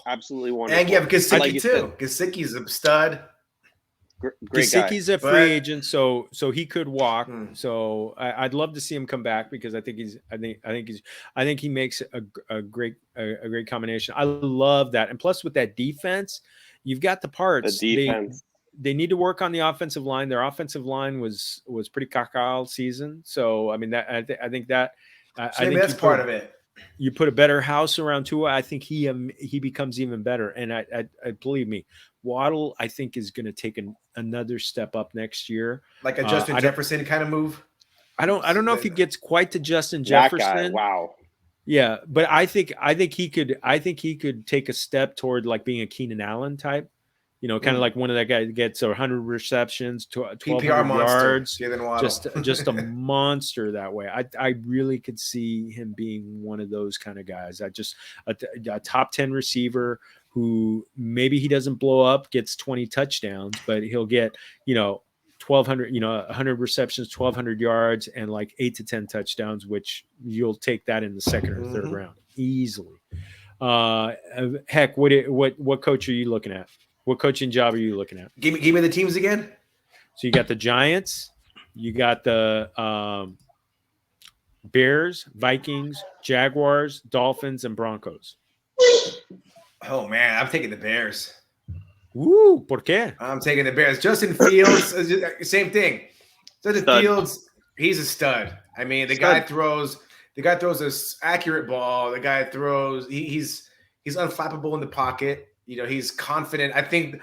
absolutely wonderful. And you have Gesicki too. Gesicki's a stud. Gesicki's a free agent, so he could walk. So I'd love to see him come back because I think he makes a great combination. I love that, and plus with that defense, you've got the parts. The defense. They need to work on the offensive line. Their offensive line was pretty caca all season. So I mean I think that's part of it. You put a better house around Tua, I think he becomes even better. And I believe me, Waddle, I think, is going to take another step up next year, like a Justin Jefferson kind of move. I don't know if he gets quite to Justin Jefferson. Wow. Yeah, but I think he could take a step toward like being a Keenan Allen type. Kind of like one of that guys gets 100 receptions, 1,200 yards, just a monster that way. I really could see him being one of those kind of guys. A top 10 receiver who maybe he doesn't blow up, gets 20 touchdowns, but he'll get 1,200, 100 receptions, 1,200 yards, and like 8 to 10 touchdowns, which you'll take that in the second or third round easily. Heck, what coach are you looking at? What coaching job are you looking at? Give me the teams again. So you got the Giants, you got the Bears, Vikings, Jaguars, Dolphins, and Broncos. Oh man, I'm taking the Bears. Woo, ¿por qué? I'm taking the Bears. Justin Fields, same thing. Justin Fields, he's a stud. I mean, the guy throws this accurate ball. The guy throws. He's unflappable in the pocket. He's confident. I think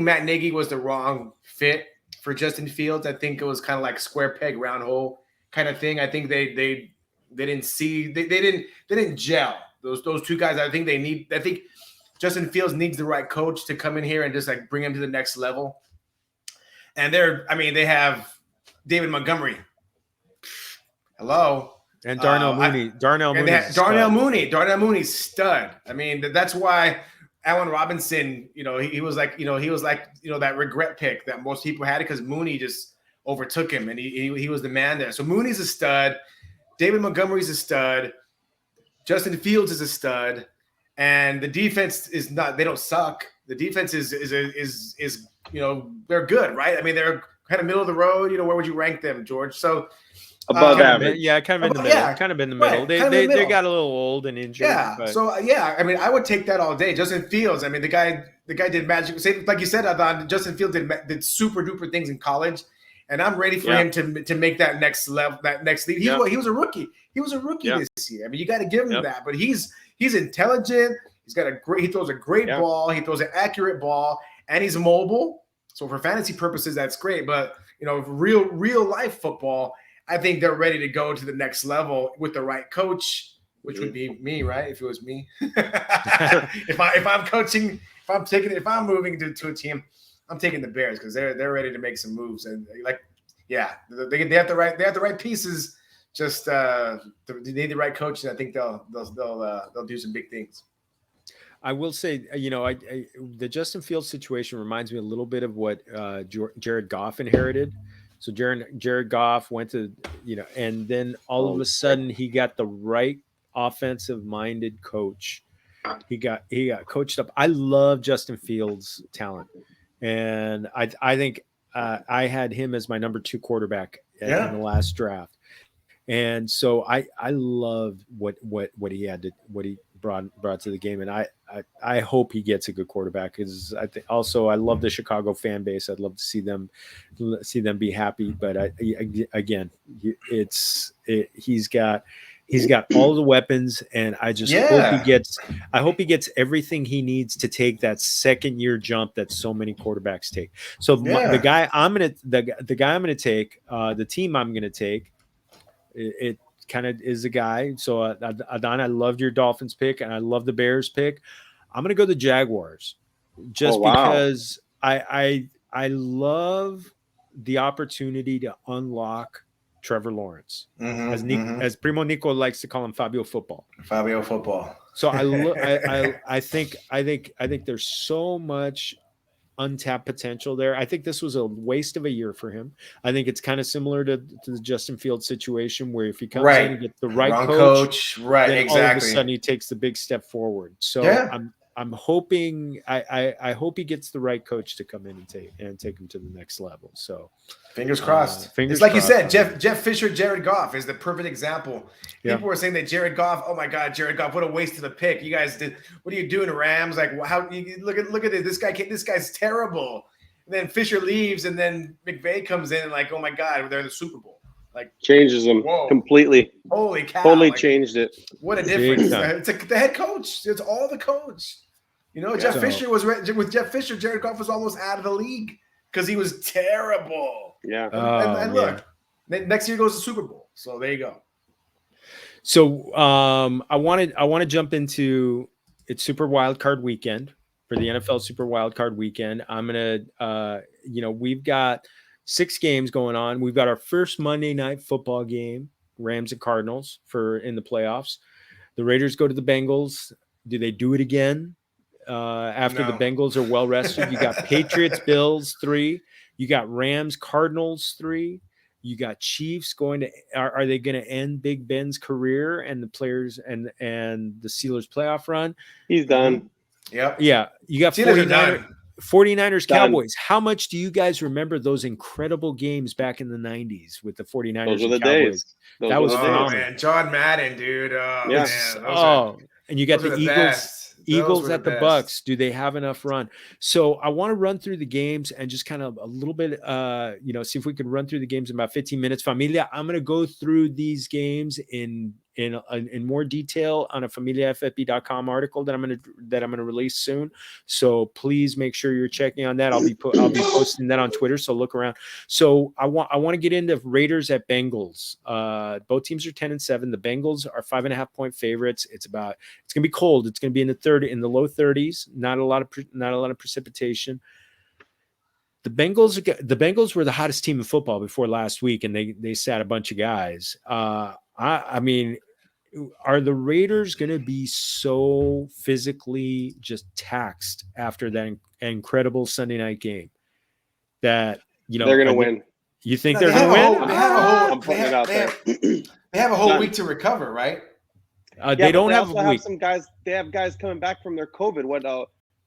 Matt Nagy was the wrong fit for Justin Fields. I think it was kind of like square peg, round hole kind of thing. I think they didn't see they didn't gel. Those two guys. I think Justin Fields needs the right coach to come in here and just like bring him to the next level. And they have David Montgomery. Hello. And Darnell Mooney. Darnell Mooney's stud. I mean, that's why Allen Robinson, he was like that regret pick that most people had because Mooney just overtook him and he was the man there. So Mooney's a stud. David Montgomery's a stud. Justin Fields is a stud. And the defense is not, they don't suck. The defense is they're good, right? I mean, they're kind of middle of the road. Where would you rank them, George? So above average. Yeah, kind of in the middle. Yeah, kind of in the middle. Right, they got a little old and injured. Yeah. But. So I mean, I would take that all day. Justin Fields. I mean, the guy did magic. Like you said, Adan, Justin Fields did super duper things in college, and I'm ready for him to make that next level, that next leap. He was a rookie. He was a rookie this year. I mean, you got to give him that. But he's intelligent. He throws a great ball. He throws an accurate ball, and he's mobile. So for fantasy purposes, that's great. But real life football, I think they're ready to go to the next level with the right coach, which would be me, right? If it was me, if I'm coaching, if I'm moving to a team, I'm taking the Bears because they're ready to make some moves and they have the right pieces. Just they need the right coach, and I think they'll do some big things. I will say, the Justin Fields situation reminds me a little bit of what Jared Goff inherited. So Jared Goff went to, and then all of a sudden he got the right offensive-minded coach. He got coached up. I love Justin Fields' talent, and I think I had him as my number 2 quarterback in the last draft. And so I love what he had to what he brought to the game, and I hope he gets a good quarterback because I think also I love the Chicago fan base. I'd love to see them be happy, but he's got all the weapons, and I just hope he gets everything he needs to take that second year jump that so many quarterbacks take. So the guy I'm gonna take, the team I'm gonna take. It kind of is a guy. So Adan, I loved your Dolphins pick and I love the Bears pick. I'm going to go the Jaguars just because I love the opportunity to unlock Trevor Lawrence, as Primo Nico likes to call him, Fabio Football. So I think there's so much untapped potential there. I think this was a waste of a year for him. I think it's kind of similar to the Justin Fields situation where if he comes in and gets the right coach, then all of a sudden he takes the big step forward. So I'm hoping I hope he gets the right coach to come in and take him to the next level. So fingers crossed. It's like you said, Jeff Fisher, Jared Goff is the perfect example. People were saying that Jared Goff, oh my God, Jared Goff, what a waste of a pick. You guys did. What are you doing, Rams? Like, how you look at it. This guy's terrible. And then Fisher leaves, and then McVay comes in, and like, oh my God, they're in the Super Bowl. Like changes them completely. Holy cow! Totally changed it. What a difference! It's the head coach. It's all the coach. Jeff Fisher was with Jeff Fisher. Jared Goff was almost out of the league because he was terrible. Yeah. And look, next year goes to Super Bowl. So there you go. So I want to jump into it's Super Wild Card Weekend for the NFL Super Wild Card Weekend. I'm gonna we've got 6 games going on. We've got our first Monday Night Football game, Rams and Cardinals in the playoffs. The Raiders go to the Bengals. Do they do it again? After the Bengals are well rested, you got Patriots, Bills 3, you got Rams, Cardinals 3, you got Chiefs going to. Are they going to end Big Ben's career and the players and the Steelers playoff run? He's done. Yep. Yeah, you got 49ers, Cowboys. How much do you guys remember those incredible games back in the 90s with the 49ers? Those were the Cowboys? days. That was phenomenal. Man. John Madden, dude. And you got the Eagles. Eagles at the Bucks. Do they have enough run? So I want to run through the games and just kind of a little bit, see if we can run through the games in about 15 minutes. Familia, I'm going to go through these games in in more detail on a FamiliaFFB.com article that I'm gonna release soon. So please make sure you're checking on that. I'll be posting that on Twitter. So look around. So I want to get into Raiders at Bengals. Both teams are 10-7. The Bengals are 5.5 point favorites. It's gonna be cold. It's gonna be in the low 30s. Not a lot of precipitation. The Bengals were the hottest team in football before last week, and they sat a bunch of guys. I mean, are the Raiders going to be so physically just taxed after that incredible Sunday night game that they're going to win? You think they're going to win? They have a whole week to recover, right? They don't have a week. Some guys. They have guys coming back from their COVID.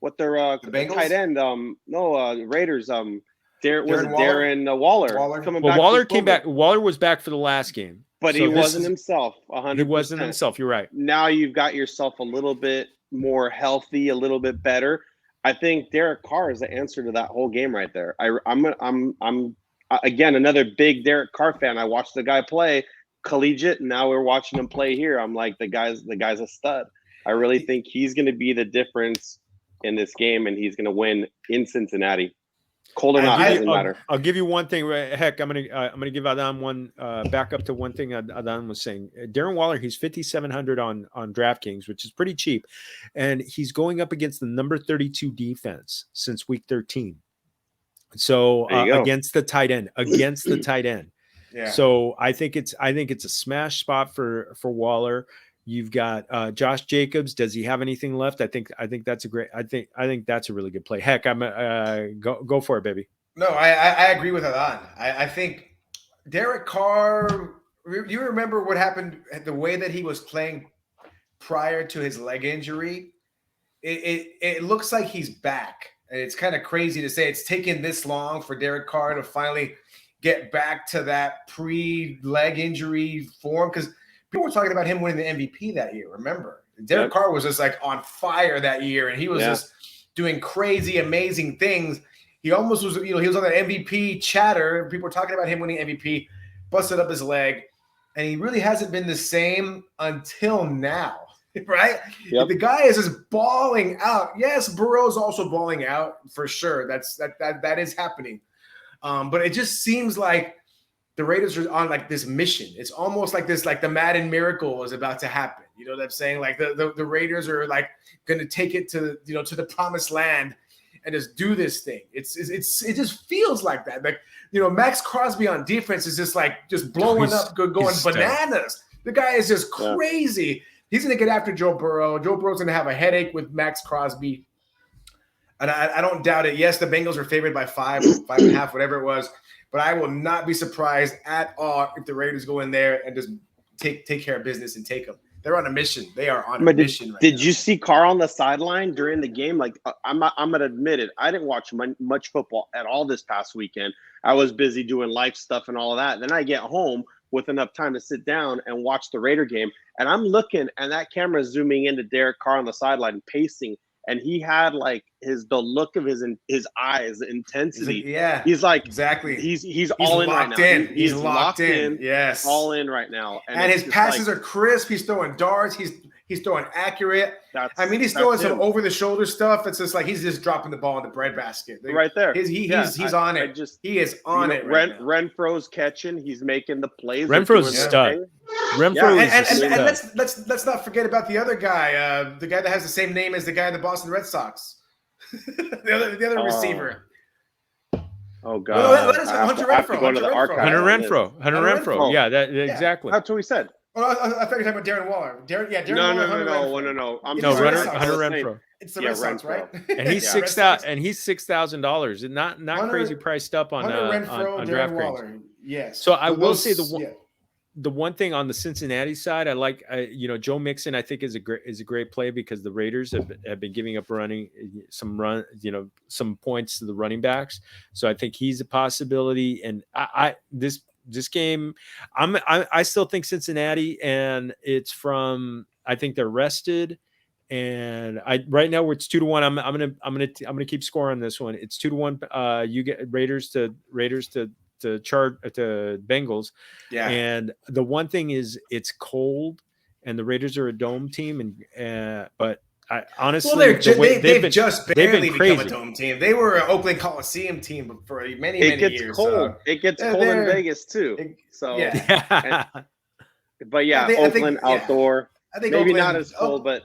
What their tight end? Raiders. Darren Waller coming back? Waller came back. Waller was back for the last game, but he wasn't himself. 100%. He wasn't himself. You're right. Now you've got yourself a little bit more healthy, a little bit better. I think Derek Carr is the answer to that whole game right there. I'm again another big Derek Carr fan. I watched the guy play collegiate, and now we're watching him play here. I'm like, the guy's a stud. I really think he's going to be the difference in this game, and he's going to win in Cincinnati. Cold or not, doesn't matter. I'll give you one thing. Heck, I'm gonna give Adan one back up to one thing Adan was saying. Darren Waller, he's 5,700 on DraftKings, which is pretty cheap, and he's going up against the number 32 defense since week 13. So against the tight end, Yeah. So I think it's a smash spot for Waller. You've got Josh Jacobs. Does he have anything left? I think that's a really good play. Heck, I'm go for it, baby. No, I agree with Adan. I think Derek Carr. You remember what happened? The way that he was playing prior to his leg injury. It looks like he's back, and it's kind of crazy to say it's taken this long for Derek Carr to finally get back to that pre-leg injury form, because people were talking about him winning the MVP that year. Remember, Derek Carr was just like on fire that year, and he was just doing crazy, amazing things. He almost was, he was on that MVP chatter. People were talking about him winning MVP, busted up his leg, and he really hasn't been the same until now, right? Yep. The guy is just balling out. Yes, Burrow's also balling out for sure. That is happening, but it just seems like the Raiders are on like this mission. It's almost like this, like the Madden miracle is about to happen. You know what I'm saying? Like the Raiders are like going to take it to the promised land and just do this thing. It just feels like that. Like, Max Crosby on defense is just blowing up, going bananas. The guy is just crazy. Yeah. He's going to get after Joe Burrow. Joe Burrow's going to have a headache with Max Crosby. And I don't doubt it. Yes, the Bengals are favored by 5.5, whatever it was. But I will not be surprised at all if the Raiders go in there and just take care of business and take them. They're on a mission. They are on a mission. Did you see Carr on the sideline during the game? Like, I'm gonna admit it. I didn't watch much football at all this past weekend. I was busy doing life stuff and all of that. Then I get home with enough time to sit down and watch the Raider game, and I'm looking, and that camera is zooming into Derek Carr on the sideline pacing. And he had like the look of his eyes, the intensity. He's like exactly. He's all in right now. He's locked in. Yes, all in right now. And his passes are crisp. He's throwing darts. He's throwing accurate. He's throwing some over the shoulder stuff. It's just like he's just dropping the ball in the breadbasket. Right there. He's on it. He is on it. Renfro's catching. He's making the plays. Renfro's a stud. And let's not forget about the other guy, the guy that has the same name as the guy in the Boston Red Sox, the other receiver. Oh God! Hunter Renfrow. Hunter Renfrow. Yeah, exactly. That's what we said. Oh, I thought you were talking about Darren Waller. Darren Waller. No. Hunter Renfrow. It's the Red Sox, right? And he's $6,000. And not crazy priced up on DraftKings. Yes. So I will say the one thing on the Cincinnati side, I like, Joe Mixon, I think is a great play because the Raiders have been giving up some points to the running backs. So I think he's a possibility. And this game, I still think Cincinnati, and it's I think they're rested. And right now it's 2-1. I'm gonna keep score on this one. It's 2-1. You get Raiders to Bengals. Yeah. And the one thing is it's cold. and the Raiders are a dome team, and but I honestly, well, they've just barely been become crazy. a dome team. They were an Oakland Coliseum team for many It gets years. cold. It gets cold in Vegas too. So, yeah. But yeah, I think Oakland outdoor. I think Maybe Oakland, not as cold, but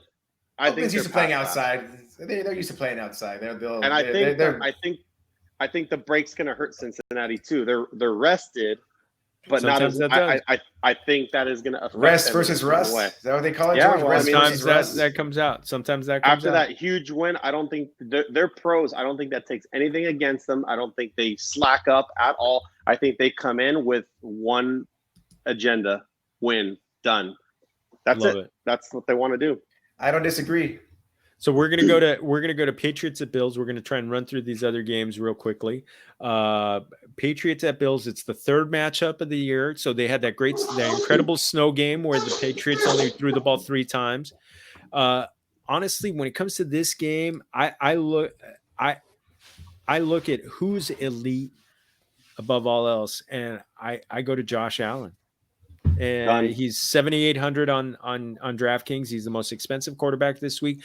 I think Oakland's used to they're playing past that. outside. They're used to playing outside. And I think the break's going to hurt Cincinnati too. They're rested, but Sometimes not as. I think that is going to affect rest them versus in a rust. way. Is that what they call it? Yeah, George? well, Rest Sometimes versus rust. that comes out. Sometimes that comes After out. that huge win, I don't think they're pros. I don't think that takes anything against them. I don't think they slack up at all. I think they come in with one agenda: win, done. That's it. That's what they want to do. I don't disagree. So we're gonna go to Patriots at Bills. We're gonna try and run through these other games real quickly. Patriots at Bills. It's the third matchup of the year. So they had that incredible snow game where the Patriots only threw the ball 3 times. Honestly, when it comes to this game, I look at who's elite above all else, and I go to Josh Allen. And he's 7,800 on DraftKings. He's the most expensive quarterback this week.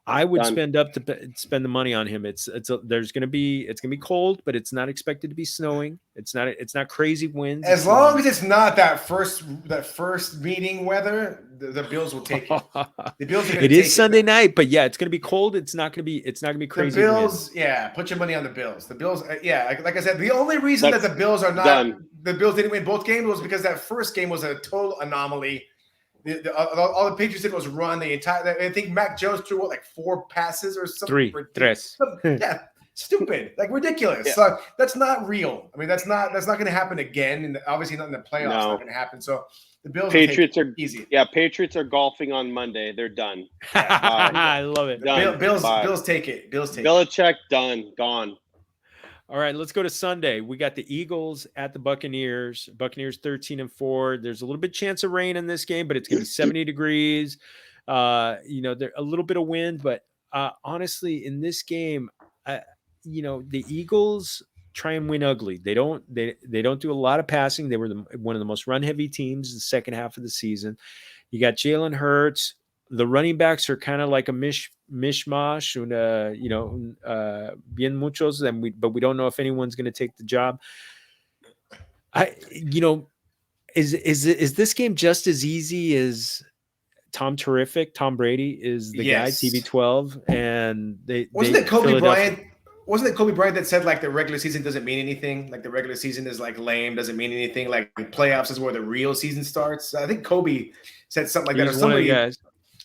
I would spend the money on him. It's going to be cold, but it's not expected to be snowing. It's not crazy winds. As long as it's not that first meeting weather, the Bills will take it. The Bills are going to. It is Sunday night, but yeah, it's going to be cold. It's not going to be crazy. The Bills, put your money on the Bills. The Bills, like I said, the only reason that the Bills are not the Bills didn't win both games was because that first game was a total anomaly. All the Patriots did was run the entire. I think Mac Jones threw 4 passes or something. 3. Yeah, stupid, ridiculous. Yeah. So that's not real. I mean, that's not going to happen again, and obviously not in the playoffs. Not going to happen. So the Bills Patriots are easy. Yeah, Patriots are golfing on Monday. They're done. I love it. Bills take it. Belichick done, gone. All right, let's go to Sunday. We got the Eagles at the Buccaneers. Buccaneers 13-4. There's a little bit chance of rain in this game, but it's going to be 70 degrees. There a little bit of wind, but honestly, in this game, the Eagles try and win ugly. They don't do a lot of passing. They were one of the most run-heavy teams in the second half of the season. You got Jalen Hurts. The running backs are kind of like a mishmash, bien muchos, but we don't know if anyone's going to take the job. Is this game just as easy as Tom Brady is the guy, TB12, and wasn't it Kobe Bryant? Wasn't it Kobe Bryant that said the regular season doesn't mean anything? The regular season is lame, doesn't mean anything. Playoffs is where the real season starts. I think Kobe said something like that. Or somebody.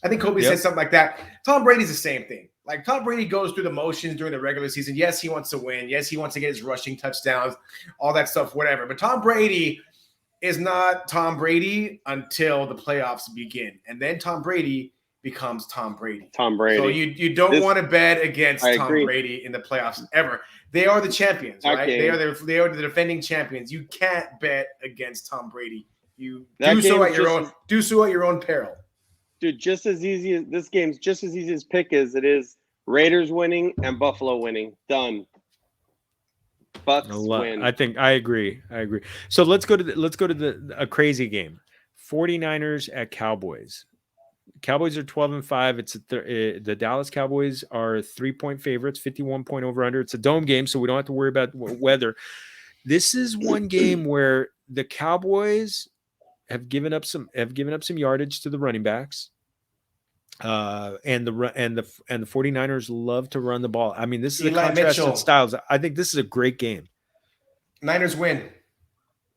I think Kobe said something like that. Tom Brady's the same thing. Tom Brady goes through the motions during the regular season. Yes, he wants to win. Yes, he wants to get his rushing touchdowns, all that stuff, whatever. But Tom Brady is not Tom Brady until the playoffs begin. And then Tom Brady becomes Tom Brady. So you don't want to bet against Tom Brady in the playoffs ever. They are the champions, right? They are the defending champions. You can't bet against Tom Brady. You do so at your own peril. Dude, this game's just as easy as pick as it is Raiders winning and Buffalo winning. Done. Bucks win. I agree. So let's go to a crazy game. 49ers at Cowboys. Cowboys are 12-5. It's the Dallas Cowboys are 3-point favorites, 51-point over/under. It's a dome game, so we don't have to worry about weather. This is one game where the Cowboys have given up some yardage to the running backs. And the 49ers love to run the ball. I mean, this is a contrast in styles. I think this is a great game. Niners win.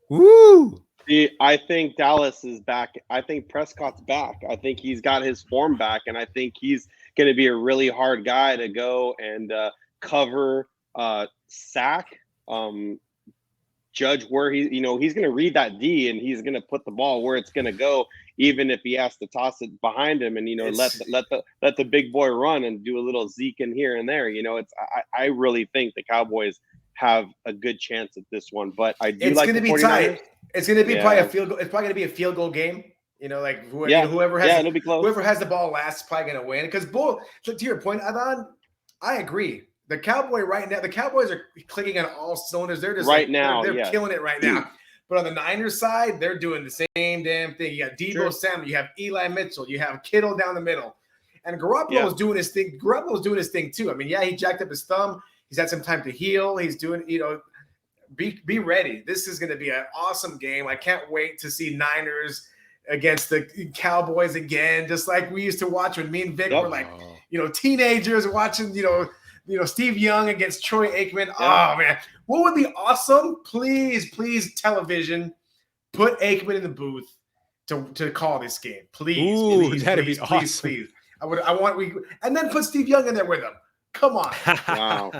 Woo! See, I think Dallas is back. I think Prescott's back. I think he's got his form back, and I think he's going to be a really hard guy to go and cover, sack, judge where he's going to read that D and he's going to put the ball where it's going to go, even if he has to toss it behind him and let the big boy run and do a little Zeke in here and there. I really think the Cowboys have a good chance at this one, but I do like the 49ers. Tight. It's going to be probably a field goal. It's probably going to be a field goal game. Whoever has the ball last is probably going to win. Because to your point, Adan, I agree. The Cowboys are clicking on all cylinders. They're just they're killing it right now. But on the Niners side, they're doing the same damn thing. You got Debo Samuel, you have Eli Mitchell, you have Kittle down the middle. And Garoppolo's doing his thing. Garoppolo's doing his thing too. I mean, he jacked up his thumb. He's had some time to heal. He's doing, be ready. This is going to be an awesome game. I can't wait to see Niners against the Cowboys again, just like we used to watch when me and Vic were like, teenagers watching, Steve Young against Troy Aikman. Oh man, what would be awesome? Please, television, put Aikman in the booth to call this game. Please, that'd be awesome. Please. And then put Steve Young in there with him. Come on. Wow.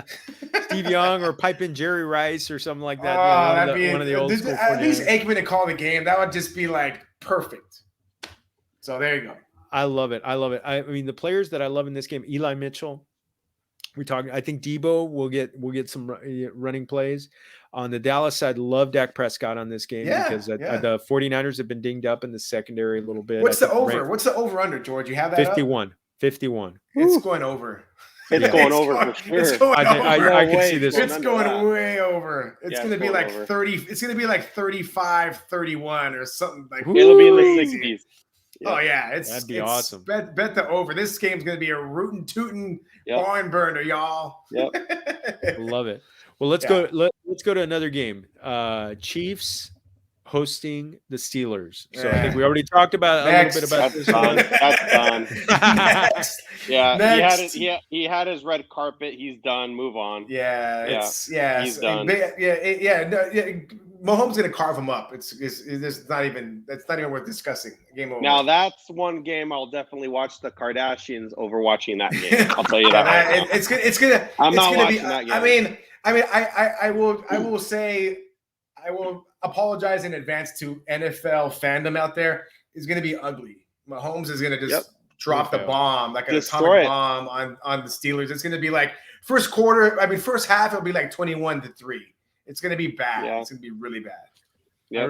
Steve Young or pipe in Jerry Rice or something like that. One of the old school. At least Aikman to call the game. That would just be like perfect. So there you go. I love it. I mean, the players that I love in this game, Eli Mitchell. I think Debo will get some running plays. On the Dallas side, love Dak Prescott on this game because the 49ers have been dinged up in the secondary a little bit. What's the over? What's the over under, George? You have that 51. 51. It's going over. It's going over for sure. It's going over. I can see this. It's going way over. It's going to be like 30. It's going to be like 35, 31 or something like that. It'll be in the 60s. Yep. Oh yeah, that'd be awesome. Bet the over. This game's gonna be a rootin' tootin' barn burner, y'all. Yep. Love it. Well, let's go. Let's go to another game. Chiefs hosting the Steelers. So I think we already talked about a little bit about this. That's done. Next. Next. He had his red carpet. He's done. Move on. He's done. Mahomes gonna carve him up. It's not even worth discussing. Game over. Now that's one game I'll definitely watch the Kardashians over watching that game. I'll tell you that. It's gonna. I'm not watching that game. I will say I will apologize in advance to NFL fandom out there. It's gonna be ugly. Mahomes is gonna just drop the bomb like an atomic bomb on the Steelers. It's gonna be like first half it'll be like 21-3. It's going to be bad. Yeah. It's going to be really bad. Yep.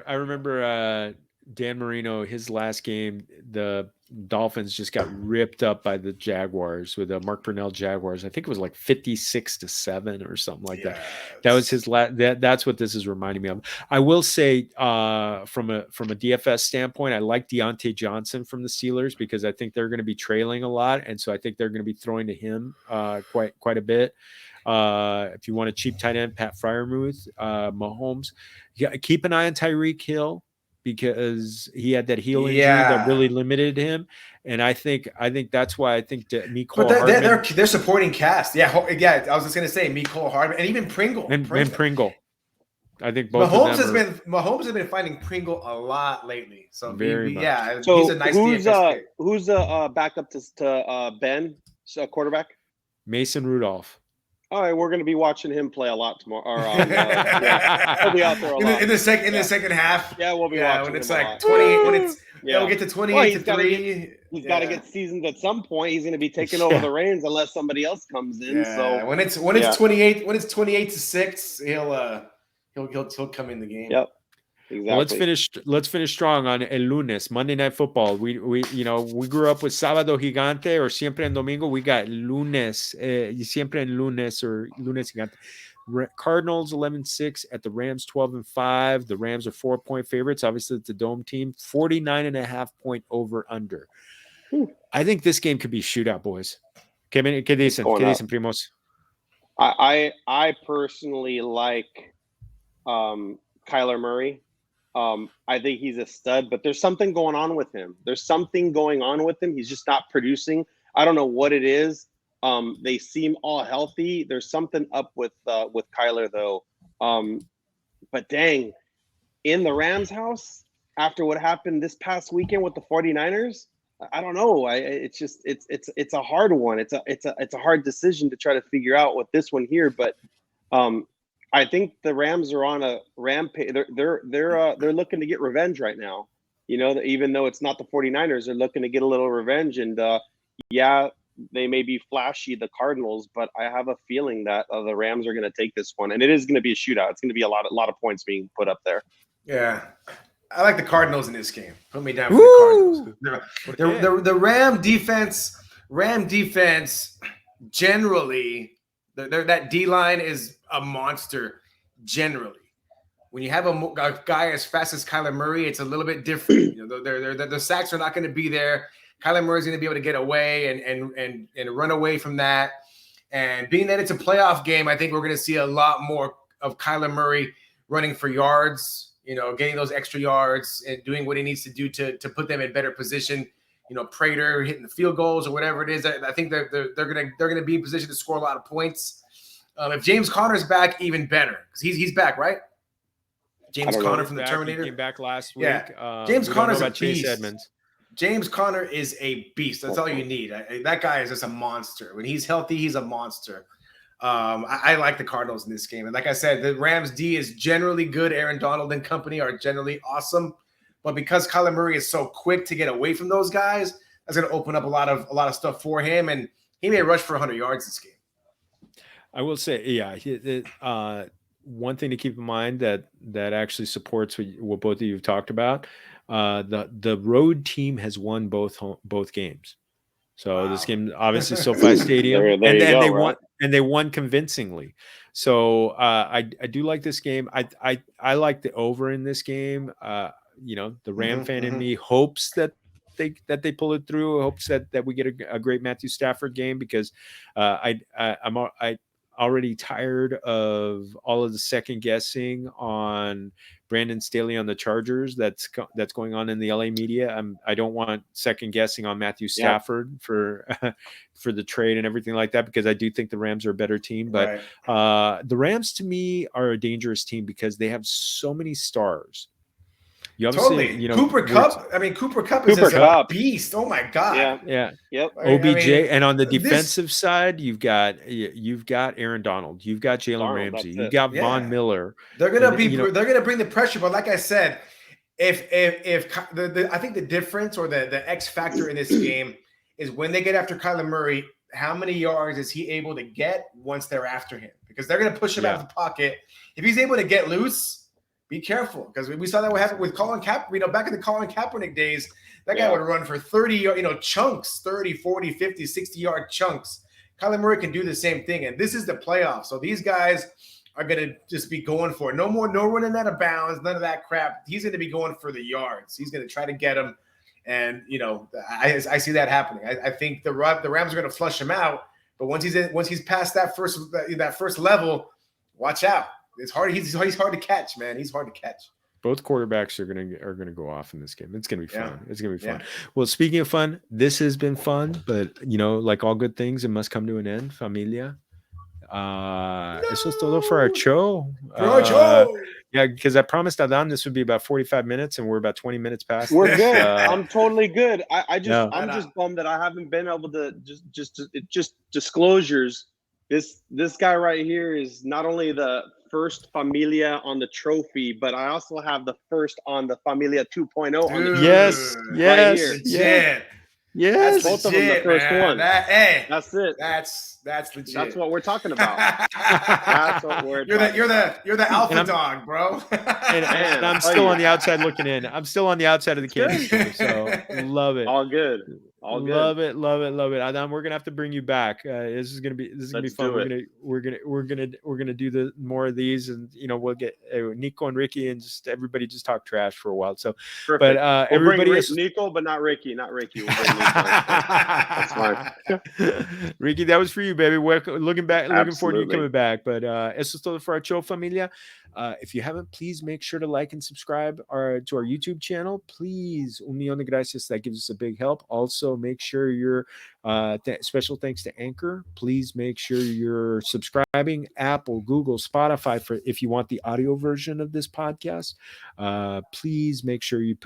I remember Dan Marino, his last game, the Dolphins just got ripped up by the Jaguars with the Mark Purnell Jaguars. I think it was like 56-7 or something like that. That was his last. That's what this is reminding me of. I will say from a DFS standpoint, I like Deontay Johnson from the Steelers because I think they're going to be trailing a lot. And so I think they're going to be throwing to him quite a bit. If you want a cheap tight end, Pat Freiermuth, Mahomes, keep an eye on Tyreek Hill because he had that heel injury that really limited him, and I think that's why I think that Mecole Hardman, they're supporting cast. I was just gonna say Mecole Hardman and even Pringle and Pringle. I think both Mahomes has been finding Pringle a lot lately. So he's a nice who's the backup to Ben quarterback? Mason Rudolph. Oh, All right, we're going to be watching him play a lot tomorrow. He'll be out there a lot in the second half. Yeah, we'll be watching when it's him like 20. When it's we'll get to 28-3. He's got to get seasoned at some point. He's going to be taking over the reins unless somebody else comes in. Yeah. So when it's 28-6, he'll come in the game. Yep. Exactly. Well, let's finish strong on El Lunes, Monday Night Football. We grew up with Sábado Gigante or Siempre en Domingo. We got Lunes, Siempre en Lunes or Lunes Gigante. Cardinals 11-6 at the Rams 12-5. The Rams are 4-point favorites. Obviously, it's a dome team. 49.5 point over under. I think this game could be a shootout, boys. ¿Qué dicen, Primos? I personally like Kyler Murray. I think he's a stud, but there's something going on with him. He's just not producing. I don't know what it is. They seem all healthy. There's something up with Kyler though. But dang, in the Rams house after what happened this past weekend with the 49ers, I don't know. It's a hard one. It's a hard decision to try to figure out with this one here, but I think the Rams are on a rampage. They're looking to get revenge right now. Even though it's not the 49ers, they're looking to get a little revenge. And they may be flashy, the Cardinals, but I have a feeling that the Rams are going to take this one, and it is going to be a shootout. It's going to be a lot of points being put up there. Yeah, I like the Cardinals in this game. Put me down for the Cardinals. The Ram defense generally. That D line is a monster generally. when you have a guy as fast as Kyler Murray, it's a little bit different. You know, the sacks are not going to be there. Kyler Murray's going to be able to get away and run away from that. And being that it's a playoff game, I think we're going to see a lot more of Kyler Murray running for yards, you know, getting those extra yards and doing what he needs to do to put them in better position. You know, Prater hitting the field goals or whatever it is. I think they're gonna be in position to score a lot of points. If James Conner's back, even better, because he's back, right? James Conner from the Terminator. He came back last week. Yeah. James Conner's a beast. Chase Edmonds. James Conner is a beast. That's all you need. That guy is just a monster. When he's healthy, he's a monster. I like the Cardinals in this game. And like I said, the Rams D is generally good. Aaron Donald and company are generally awesome. But because Kyler Murray is so quick to get away from those guys, that's going to open up a lot of stuff for him. And he may rush for 100 yards this game. I will say, yeah, one thing to keep in mind that actually supports what both of you have talked about. The road team has won both games. So this game, obviously, SoFi Stadium, they won convincingly. So I do like this game. I like the over in this game. You know, the Ram fan in me hopes that they pull it through. Hopes that we get a great Matthew Stafford game, because I'm already tired of all of the second guessing on Brandon Staley on the Chargers that's going on in the LA media. I don't want second guessing on Matthew Stafford for the trade and everything like that, because I do think the Rams are a better team. But the Rams to me are a dangerous team because they have so many stars. You obviously, you know, Cooper Kupp. I mean, Cooper Kupp is a beast. Oh my god. Yeah. Yep. OBJ, and on the defensive side, you've got Aaron Donald, you've got Jalen Ramsey, you've got Von Miller. They're gonna bring the pressure. But like I said, if I think the difference or the X factor in this game is when they get after Kyler Murray, how many yards is he able to get once they're after him? Because they're gonna push him out of the pocket. If he's able to get loose, be careful, because we saw that what happened with Colin Kaepernick. You know, back in the Colin Kaepernick days, that guy would run for 30, chunks, 30, 40, 50, 60-yard chunks. Kyler Murray can do the same thing, and this is the playoffs. So these guys are going to just be going for it. No running out of bounds, none of that crap. He's going to be going for the yards. He's going to try to get them, and, you know, I see that happening. I think the Rams are going to flush him out, but once he's past that first level, watch out. It's hard. He's hard to catch, man. He's hard to catch. Both quarterbacks are gonna go off in this game. It's gonna be fun. It's gonna be fun. Yeah. Well, speaking of fun, this has been fun, but you know, like all good things, it must come to an end. Familia. Eso es todo for our show. Yeah, because I promised Adan this would be about 45 minutes, and we're about 20 minutes past. We're good. I'm totally good. I'm just bummed that I haven't been able to just disclosures. This guy right here is not only the first Familia on the trophy, but I also have the first on the Familia 2.0 on the trophy. Yes. That's both of them the first one. That's it. That's legit. That's what we're talking about. That's what we're You're the alpha dog, bro. and I'm still on the outside looking in. I'm still on the outside of the cage, so love it. All good. Love it. Adan, we're gonna have to bring you back. This is gonna be fun. We're gonna do more of these, and you know, we'll get Nico and Ricky and just everybody just talk trash for a while. So, perfect. But we'll everybody bring Nico, but not Ricky. We'll bring Nico. That's fine. Ricky, that was for you, baby. Looking forward to you coming back. But eso es todo for our show, Familia. If you haven't, please make sure to like and subscribe to our YouTube channel. Please, un millón de gracias. That gives us a big help. Also, make sure you're special thanks to Anchor. Please make sure you're subscribing Apple, Google, Spotify if you want the audio version of this podcast. Please make sure you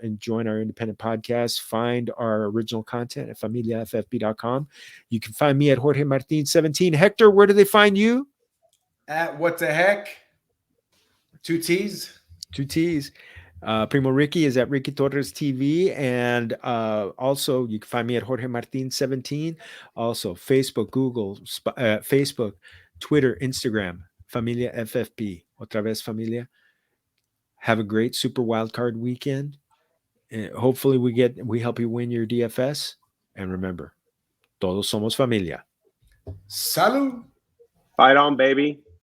and join our independent podcast. Find our original content at familiaffb.com. You can find me at Jorge Martin 17. Hector, where do they find you? At what the heck? 2 T's. Primo Ricky is at Ricky Torres TV, and also you can find me at Jorge Martin 17. Also Facebook, Google, Facebook, Twitter, Instagram, Familia FFP. Otra vez Familia. Have a great Super Wildcard weekend. And hopefully we help you win your DFS. And remember, todos somos familia. Salud. Fight on, baby.